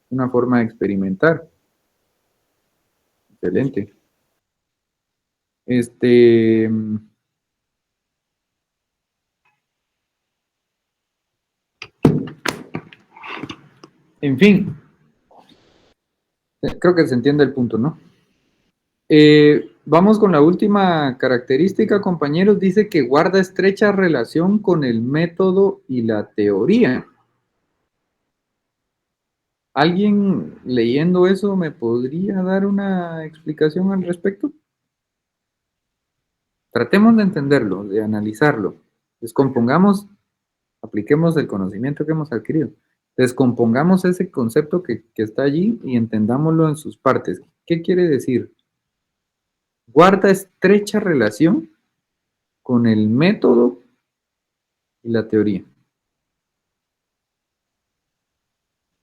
Una forma de experimentar. Excelente. En fin, creo que se entiende el punto, ¿no? Vamos con la última característica, compañeros. Dice que guarda estrecha relación con el método y la teoría. ¿Alguien leyendo eso me podría dar una explicación al respecto? Tratemos de entenderlo, de analizarlo. Descompongamos, apliquemos el conocimiento que hemos adquirido. Descompongamos ese concepto que está allí y entendámoslo en sus partes. ¿Qué quiere decir? Guarda estrecha relación con el método y la teoría.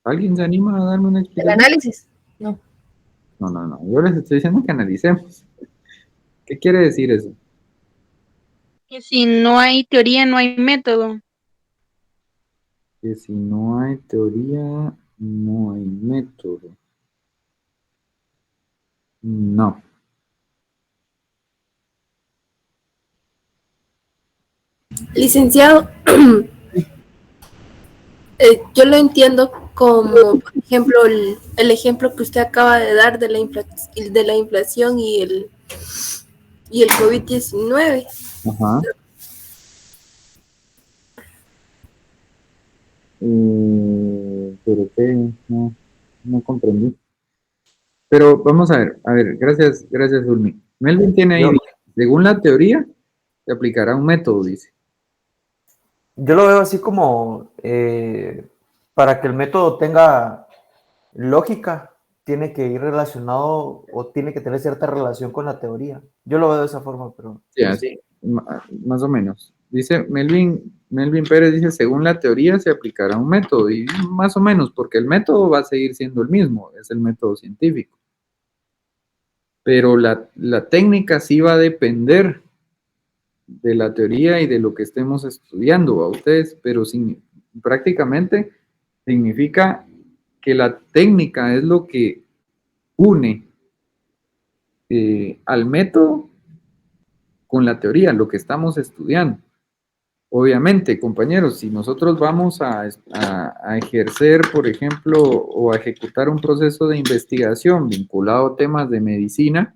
¿Alguien se anima a darme una El explicación? análisis. No. No. Yo les estoy diciendo que analicemos. ¿Qué quiere decir eso? Que si no hay teoría, no hay método. Que si no hay teoría, no hay método. No. Licenciado, yo lo entiendo como, por ejemplo, el ejemplo que usted acaba de dar de la inflación y el COVID-19. Ajá. Pero qué, no comprendí. Pero vamos a ver, gracias, Ulmi. Melvin tiene ahí, según la teoría, se aplicará un método, dice. Yo lo veo así como, para que el método tenga lógica, tiene que ir relacionado o tiene que tener cierta relación con la teoría. Yo lo veo de esa forma, pero... Sí, así, más o menos. Dice Melvin Pérez, dice, según la teoría se aplicará un método, y más o menos, porque el método va a seguir siendo el mismo, es el método científico. Pero la técnica sí va a depender de la teoría y de lo que estemos estudiando a ustedes, pero prácticamente significa que la técnica es lo que une al método con la teoría, lo que estamos estudiando. Obviamente, compañeros, si nosotros vamos a ejercer, por ejemplo, o a ejecutar un proceso de investigación vinculado a temas de medicina,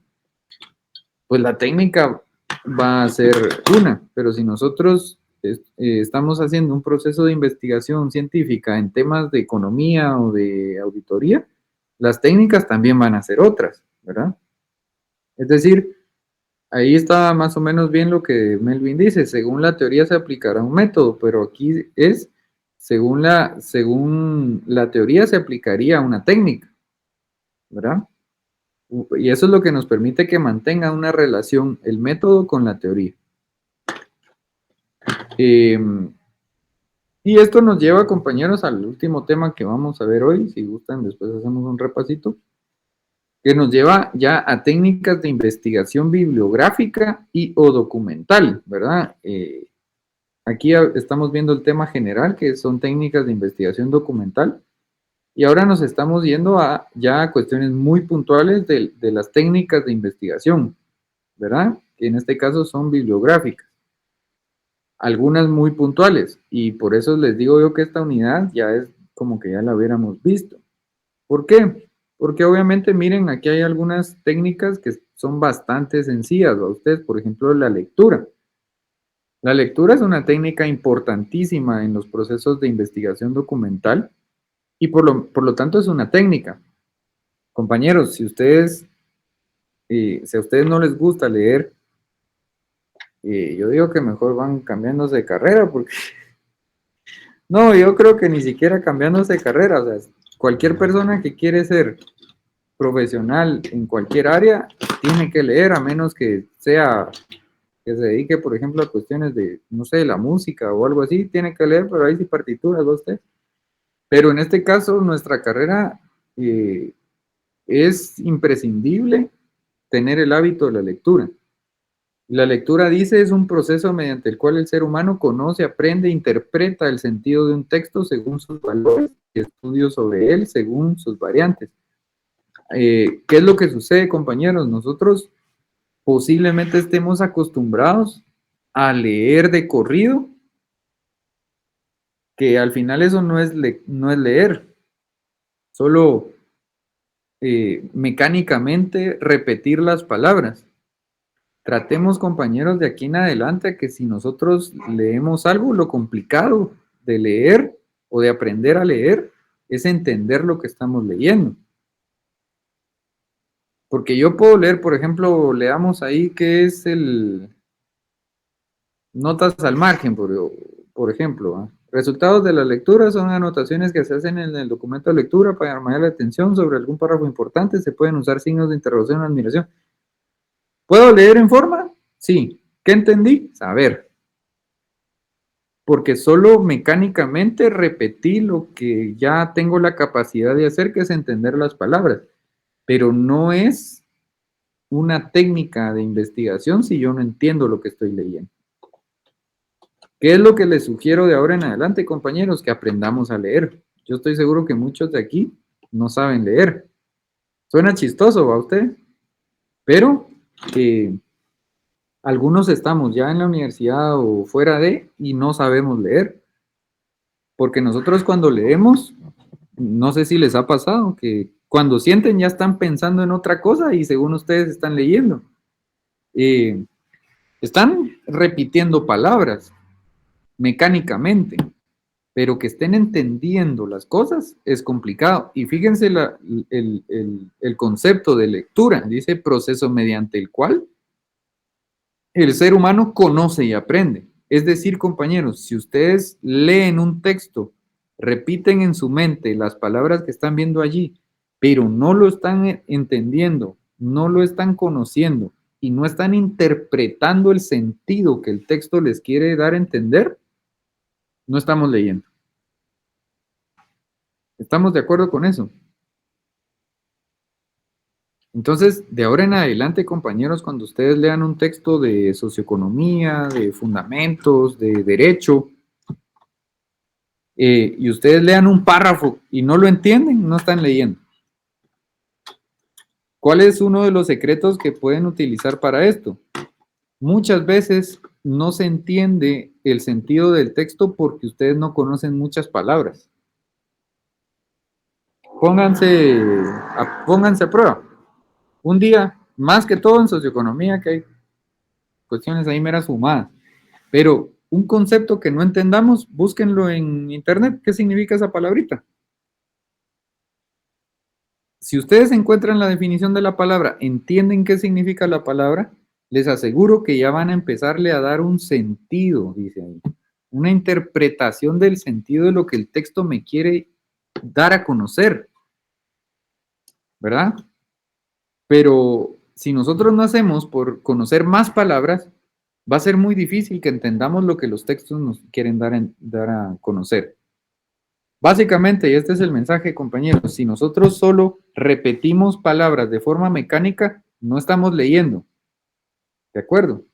pues la técnica va a ser una, pero si nosotros estamos haciendo un proceso de investigación científica en temas de economía o de auditoría, las técnicas también van a ser otras, ¿verdad? Es decir, ahí está más o menos bien lo que Melvin dice, según la teoría se aplicará un método, pero aquí es, según la teoría se aplicaría una técnica, ¿verdad? Y eso es lo que nos permite que mantenga una relación el método con la teoría. Y esto nos lleva, compañeros, al último tema que vamos a ver hoy. Si gustan, después hacemos un repasito. Que nos lleva ya a técnicas de investigación bibliográfica y o documental, ¿verdad? Aquí estamos viendo el tema general, que son técnicas de investigación documental. Y ahora nos estamos yendo ya a cuestiones muy puntuales de las técnicas de investigación, ¿verdad? Que en este caso son bibliográficas. Algunas muy puntuales. Y por eso les digo yo que esta unidad ya es como que ya la hubiéramos visto. ¿Por qué? Porque obviamente, miren, aquí hay algunas técnicas que son bastante sencillas a ustedes. Por ejemplo, la lectura. La lectura es una técnica importantísima en los procesos de investigación documental. Y por lo tanto es una técnica. Compañeros, si a ustedes no les gusta leer, yo digo que mejor van cambiándose de carrera, porque no, yo creo que ni siquiera cambiándose de carrera, o sea, cualquier persona que quiere ser profesional en cualquier área tiene que leer, a menos que sea que se dedique, por ejemplo, a cuestiones de, no sé, la música o algo así, tiene que leer, pero ahí sí partituras, usted. Pero en este caso, nuestra carrera es imprescindible tener el hábito de la lectura. La lectura, dice, es un proceso mediante el cual el ser humano conoce, aprende, interpreta el sentido de un texto según sus valores y estudios sobre él según sus variantes. ¿Qué es lo que sucede, compañeros? Nosotros posiblemente estemos acostumbrados a leer de corrido, que al final eso no es leer, solo mecánicamente repetir las palabras. Tratemos, compañeros, de aquí en adelante que si nosotros leemos algo, lo complicado de leer o de aprender a leer es entender lo que estamos leyendo. Porque yo puedo leer, por ejemplo, leamos ahí qué es el notas al margen, por ejemplo. ¿Ah? Resultados de la lectura son anotaciones que se hacen en el documento de lectura para llamar la atención sobre algún párrafo importante. Se pueden usar signos de interrogación o admiración. ¿Puedo leer en forma? Sí. ¿Qué entendí? Saber. Porque solo mecánicamente repetí lo que ya tengo la capacidad de hacer, que es entender las palabras. Pero no es una técnica de investigación si yo no entiendo lo que estoy leyendo. ¿Qué es lo que les sugiero de ahora en adelante, compañeros? Que aprendamos a leer. Yo estoy seguro que muchos de aquí no saben leer. Suena chistoso, ¿va usted? Pero algunos estamos ya en la universidad o fuera de y no sabemos leer. Porque nosotros cuando leemos, no sé si les ha pasado, que cuando sienten ya están pensando en otra cosa y según ustedes están leyendo. Están repitiendo palabras mecánicamente, pero que estén entendiendo las cosas es complicado. Y fíjense el concepto de lectura, dice proceso mediante el cual el ser humano conoce y aprende. Es decir, compañeros, si ustedes leen un texto, repiten en su mente las palabras que están viendo allí, pero no lo están entendiendo, no lo están conociendo y no están interpretando el sentido que el texto les quiere dar a entender, no estamos leyendo. ¿Estamos de acuerdo con eso? Entonces, de ahora en adelante, compañeros, cuando ustedes lean un texto de socioeconomía, de fundamentos, de derecho, y ustedes lean un párrafo y no lo entienden, no están leyendo. ¿Cuál es uno de los secretos que pueden utilizar para esto? Muchas veces no se entiende el sentido del texto porque ustedes no conocen muchas palabras. Pónganse a prueba. Un día, más que todo en socioeconomía, que hay cuestiones ahí meras fumadas, pero un concepto que no entendamos, búsquenlo en internet. ¿Qué significa esa palabrita? Si ustedes encuentran la definición de la palabra, entienden qué significa la palabra, les aseguro que ya van a empezarle a dar un sentido, dice ahí, una interpretación del sentido de lo que el texto me quiere dar a conocer, ¿verdad? Pero si nosotros no hacemos por conocer más palabras, va a ser muy difícil que entendamos lo que los textos nos quieren dar a conocer. Básicamente, y este es el mensaje, compañeros, si nosotros solo repetimos palabras de forma mecánica, no estamos leyendo. ¿De acuerdo?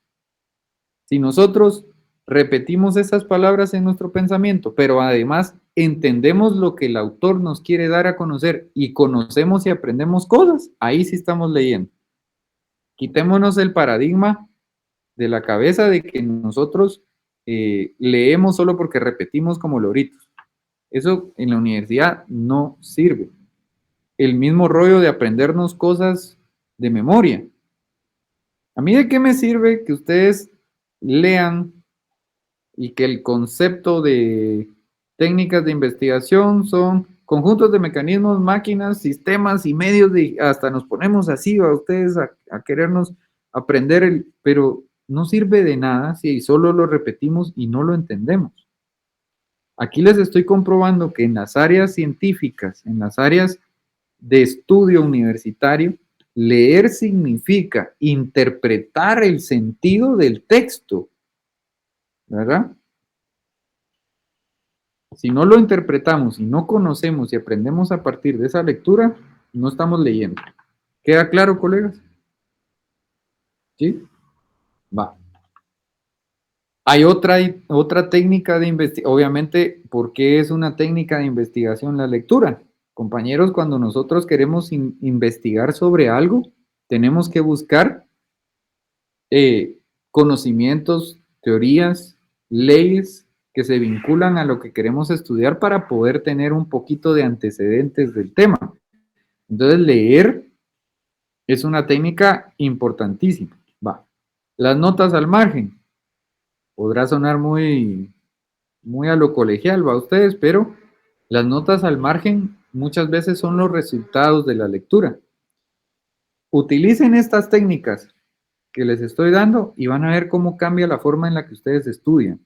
Si nosotros repetimos esas palabras en nuestro pensamiento, pero además entendemos lo que el autor nos quiere dar a conocer y conocemos y aprendemos cosas, ahí sí estamos leyendo. Quitémonos el paradigma de la cabeza de que nosotros leemos solo porque repetimos como loritos. Eso en la universidad no sirve. El mismo rollo de aprendernos cosas de memoria. ¿A mí de qué me sirve que ustedes lean y que el concepto de técnicas de investigación son conjuntos de mecanismos, máquinas, sistemas y medios de, hasta nos ponemos así a ustedes a querernos aprender, pero no sirve de nada si solo lo repetimos y no lo entendemos. Aquí les estoy comprobando que en las áreas científicas, en las áreas de estudio universitario, leer significa interpretar el sentido del texto, ¿verdad? Si no lo interpretamos y no conocemos y aprendemos a partir de esa lectura, no estamos leyendo. ¿Queda claro, colegas? ¿Sí? Va. Hay otra técnica de investigación. Obviamente, ¿por qué es una técnica de investigación la lectura? Compañeros, cuando nosotros queremos investigar sobre algo, tenemos que buscar conocimientos, teorías, leyes que se vinculan a lo que queremos estudiar para poder tener un poquito de antecedentes del tema. Entonces, leer es una técnica importantísima. Va. Las notas al margen. Podrá sonar muy a lo colegial, va ustedes, pero las notas al margen muchas veces son los resultados de la lectura. Utilicen estas técnicas que les estoy dando y van a ver cómo cambia la forma en la que ustedes estudian.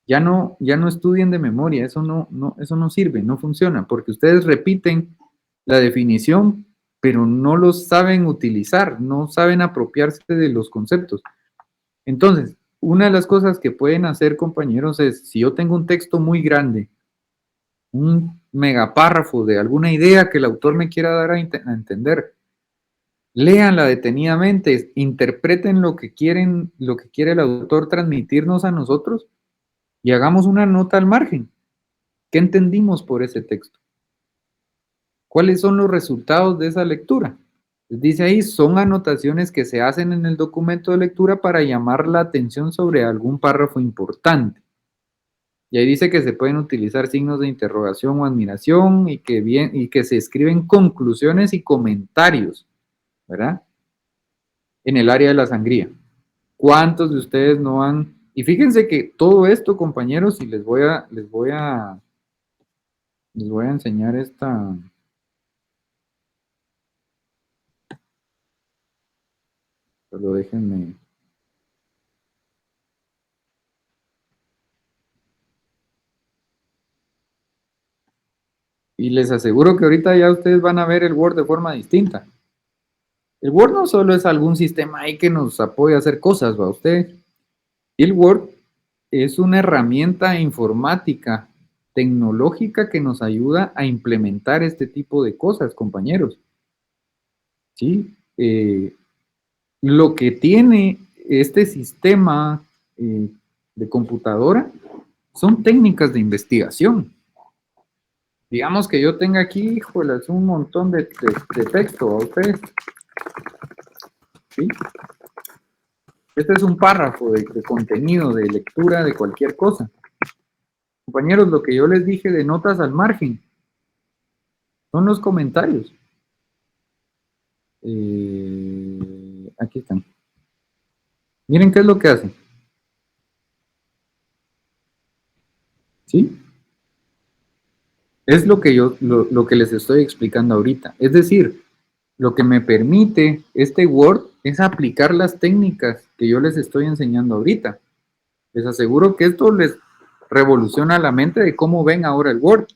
Ya no estudien de memoria, eso no sirve, no funciona, porque ustedes repiten la definición, pero no lo saben utilizar, no saben apropiarse de los conceptos. Entonces, una de las cosas que pueden hacer, compañeros, es, si yo tengo un texto muy grande, un megapárrafo de alguna idea que el autor me quiera dar a entender, léanla detenidamente, interpreten lo que quiere el autor transmitirnos a nosotros y hagamos una nota al margen. ¿Qué entendimos por ese texto? ¿Cuáles son los resultados de esa lectura? Dice ahí, son anotaciones que se hacen en el documento de lectura para llamar la atención sobre algún párrafo importante. Y ahí dice que se pueden utilizar signos de interrogación o admiración y que se escriben conclusiones y comentarios, ¿verdad? En el área de la sangría. ¿Cuántos de ustedes no han? Y fíjense que todo esto, compañeros, y les voy a enseñar esta. Solo déjenme. Y les aseguro que ahorita ya ustedes van a ver el Word de forma distinta. El Word no solo es algún sistema ahí que nos apoya a hacer cosas, ¿va usted? El Word es una herramienta informática, tecnológica que nos ayuda a implementar este tipo de cosas, compañeros. ¿Sí? Lo que tiene este sistema de computadora son técnicas de investigación. Digamos que yo tenga aquí, híjole, es un montón de texto a ustedes. ¿Sí? Este es un párrafo de contenido, de lectura, de cualquier cosa. Compañeros, lo que yo les dije de notas al margen son los comentarios. Aquí están. Miren qué es lo que hacen. ¿Sí? Es lo que lo que les estoy explicando ahorita. Es decir, lo que me permite este Word es aplicar las técnicas que yo les estoy enseñando ahorita. Les aseguro que esto les revoluciona la mente de cómo ven ahora el Word.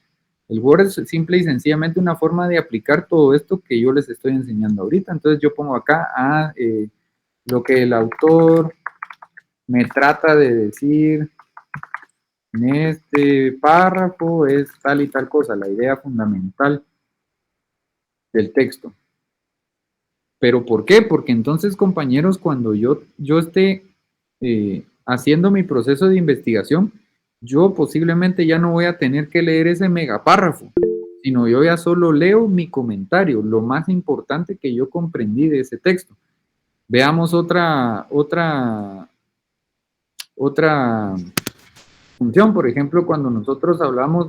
El Word es simple y sencillamente una forma de aplicar todo esto que yo les estoy enseñando ahorita. Entonces yo pongo acá lo que el autor me trata de decir en este párrafo es tal y tal cosa, la idea fundamental del texto. ¿Pero por qué? Porque entonces, compañeros, cuando yo esté haciendo mi proceso de investigación, yo posiblemente ya no voy a tener que leer ese megapárrafo, sino yo ya solo leo mi comentario, lo más importante que yo comprendí de ese texto. Veamos otra función, por ejemplo, cuando nosotros hablamos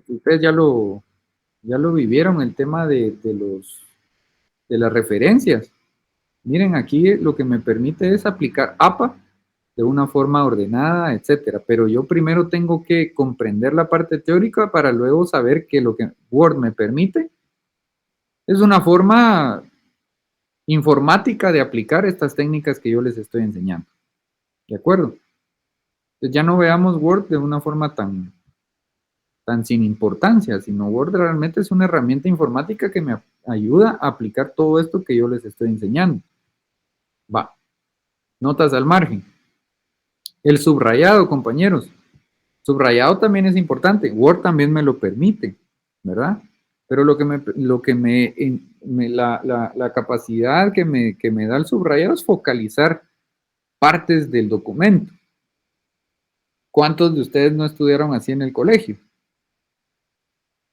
ustedes ya lo vivieron, el tema de las referencias. Miren, aquí lo que me permite es aplicar APA de una forma ordenada, etcétera. Pero yo primero tengo que comprender la parte teórica para luego saber que lo que Word me permite es una forma informática de aplicar estas técnicas que yo les estoy enseñando. ¿De acuerdo? Entonces ya no veamos Word de una forma tan sin importancia, sino Word realmente es una herramienta informática que me ayuda a aplicar todo esto que yo les estoy enseñando. Va. Notas al margen. El subrayado, compañeros. Subrayado también es importante. Word también me lo permite, ¿verdad? pero la capacidad que me da el subrayado es focalizar partes del documento. ¿Cuántos de ustedes no estudiaron así en el colegio?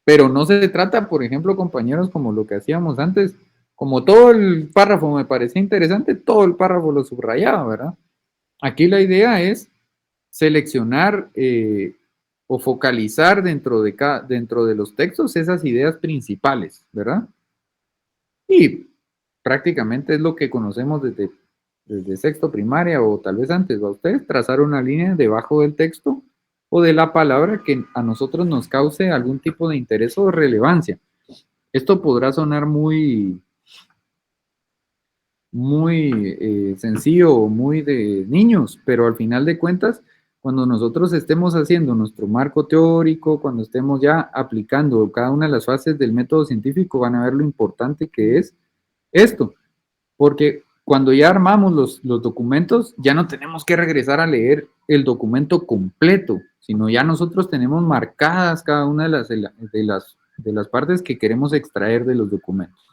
Pero no se trata, por ejemplo, compañeros, como lo que hacíamos antes, como todo el párrafo me parecía interesante, todo el párrafo lo subrayaba, ¿verdad? Aquí la idea es seleccionar o focalizar dentro de los textos esas ideas principales, ¿verdad? Y prácticamente es lo que conocemos desde sexto primaria o tal vez antes, ¿va? Ustedes trazar una línea debajo del texto o de la palabra que a nosotros nos cause algún tipo de interés o relevancia. Esto podrá sonar muy sencillo o muy de niños, pero al final de cuentas, cuando nosotros estemos haciendo nuestro marco teórico, cuando estemos ya aplicando cada una de las fases del método científico, van a ver lo importante que es esto, porque cuando ya armamos los documentos, ya no tenemos que regresar a leer el documento completo, sino ya nosotros tenemos marcadas cada una de las partes que queremos extraer de los documentos.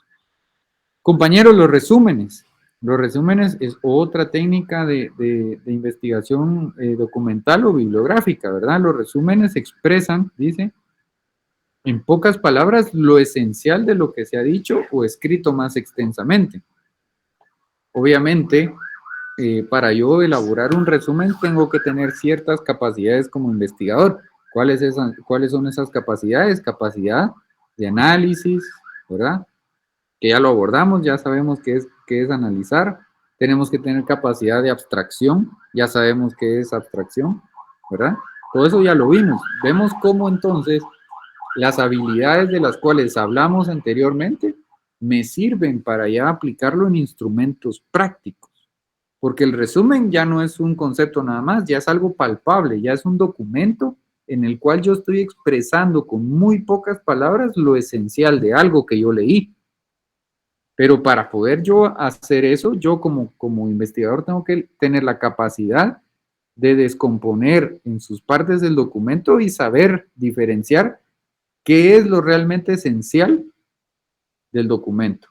Compañeros, los resúmenes. Los resúmenes es otra técnica de investigación documental o bibliográfica, ¿verdad? Los resúmenes expresan, dice, en pocas palabras, lo esencial de lo que se ha dicho o escrito más extensamente. Obviamente, para yo elaborar un resumen tengo que tener ciertas capacidades como investigador. ¿Cuáles son esas capacidades? Capacidad de análisis, ¿verdad? Que ya lo abordamos, ya sabemos qué es analizar. Tenemos que tener capacidad de abstracción, ya sabemos qué es abstracción, ¿verdad? Todo eso ya lo vimos. Vemos cómo entonces las habilidades de las cuales hablamos anteriormente me sirven para ya aplicarlo en instrumentos prácticos. Porque el resumen ya no es un concepto nada más, ya es algo palpable, ya es un documento en el cual yo estoy expresando con muy pocas palabras lo esencial de algo que yo leí. Pero para poder yo hacer eso, yo como investigador tengo que tener la capacidad de descomponer en sus partes del documento y saber diferenciar qué es lo realmente esencial del documento.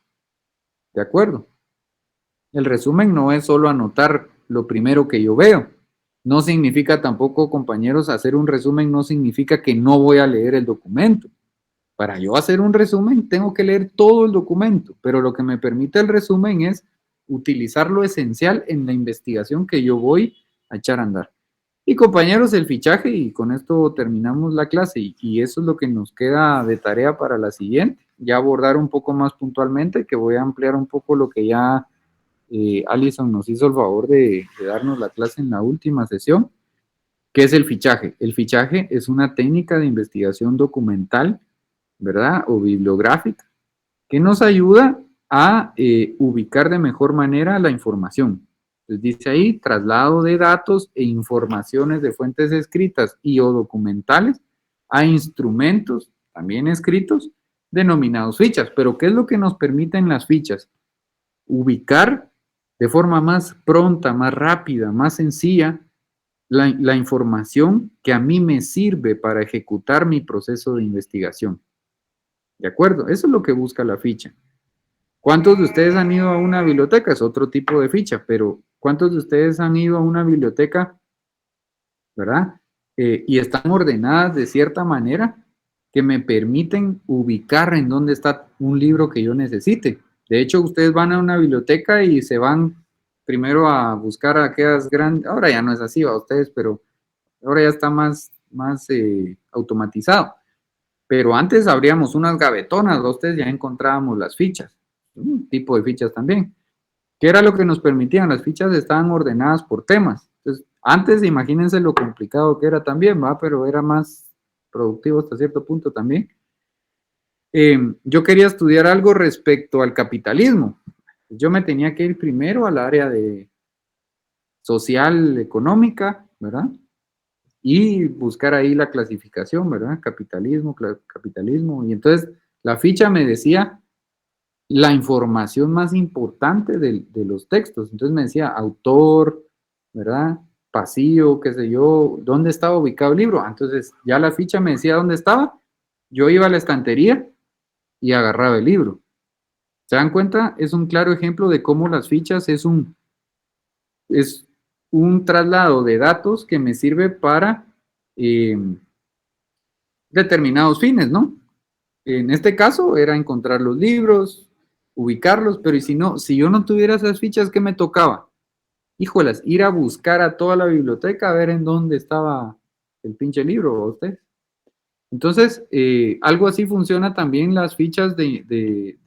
¿De acuerdo? El resumen no es solo anotar lo primero que yo veo. No significa tampoco, compañeros, hacer un resumen no significa que no voy a leer el documento. Para yo hacer un resumen tengo que leer todo el documento, pero lo que me permite el resumen es utilizar lo esencial en la investigación que yo voy a echar a andar. Y compañeros, el fichaje, y con esto terminamos la clase, y eso es lo que nos queda de tarea para la siguiente, ya abordar un poco más puntualmente, que voy a ampliar un poco lo que ya Alison nos hizo el favor de darnos la clase en la última sesión. ¿Qué es el fichaje? El fichaje es una técnica de investigación documental, ¿verdad? O bibliográfica, que nos ayuda a ubicar de mejor manera la información. Entonces dice ahí, traslado de datos e informaciones de fuentes escritas y o documentales a instrumentos, también escritos, denominados fichas. Pero ¿qué es lo que nos permiten las fichas? Ubicar de forma más pronta, más rápida, más sencilla, la información que a mí me sirve para ejecutar mi proceso de investigación. ¿De acuerdo? Eso es lo que busca la ficha. ¿Cuántos de ustedes han ido a una biblioteca? Es otro tipo de ficha, pero ¿cuántos de ustedes han ido a una biblioteca, verdad? Y están ordenadas de cierta manera que me permiten ubicar en dónde está un libro que yo necesite. De hecho, ustedes van a una biblioteca y se van primero a buscar aquellas grandes, ahora ya no es así a ustedes, pero ahora ya está más automatizado. Pero antes abríamos unas gavetonas, ustedes ya encontrábamos las fichas, un tipo de fichas también. ¿Qué era lo que nos permitían? Las fichas estaban ordenadas por temas. Entonces, antes imagínense lo complicado que era también, ¿va? Pero era más productivo hasta cierto punto también. Yo quería estudiar algo respecto al capitalismo. Yo me tenía que ir primero al área de social, económica, ¿verdad? Y buscar ahí la clasificación, ¿verdad? Capitalismo, capitalismo. Y entonces la ficha me decía la información más importante de los textos. Entonces me decía autor, ¿verdad? Pasillo, qué sé yo, dónde estaba ubicado el libro. Entonces ya la ficha me decía dónde estaba. Yo iba a la estantería y agarraba el libro. ¿Se dan cuenta? Es un claro ejemplo de cómo las fichas es un traslado de datos que me sirve para determinados fines, ¿no? En este caso era encontrar los libros, ubicarlos, pero y si no, si yo no tuviera esas fichas, ¿qué me tocaba? Híjolas, ir a buscar a toda la biblioteca a ver en dónde estaba el pinche libro, ¿usted? Entonces, algo así funciona también las fichas de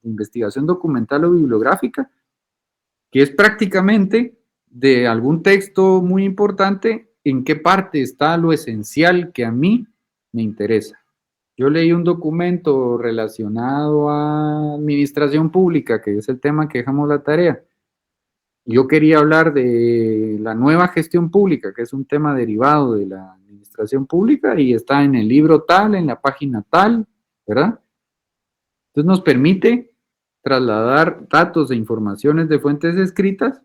investigación documental o bibliográfica, que es prácticamente de algún texto muy importante, en qué parte está lo esencial que a mí me interesa. Yo leí un documento relacionado a administración pública, que es el tema que dejamos la tarea. Yo quería hablar de la nueva gestión pública, que es un tema derivado de la administración pública y está en el libro tal, en la página tal, ¿verdad? Entonces nos permite trasladar datos e informaciones de fuentes escritas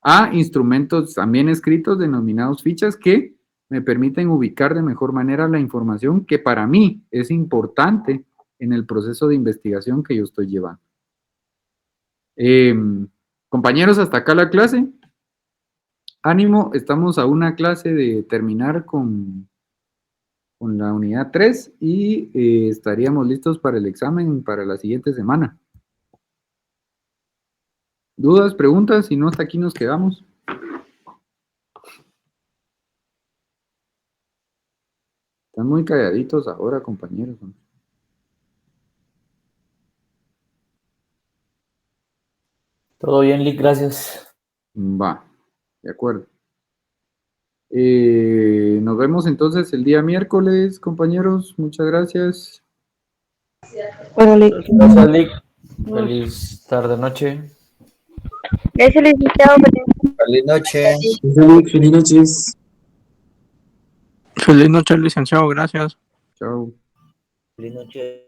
a instrumentos también escritos denominados fichas que me permiten ubicar de mejor manera la información que para mí es importante en el proceso de investigación que yo estoy llevando. Compañeros, hasta acá la clase. Ánimo, estamos a una clase de terminar con la unidad 3 y estaríamos listos para el examen para la siguiente semana. ¿Dudas, preguntas? Si no, hasta aquí nos quedamos. Están muy calladitos ahora, compañeros, ¿no? Todo bien, Lick, gracias. Va, de acuerdo. Nos vemos entonces el día miércoles, compañeros. Muchas gracias. Bueno, Gracias, Lick. Feliz tarde, noche. Gracias, licenciado. Feliz noche. Feliz noches. Feliz noche, licenciado. Gracias. Chao. Feliz noche.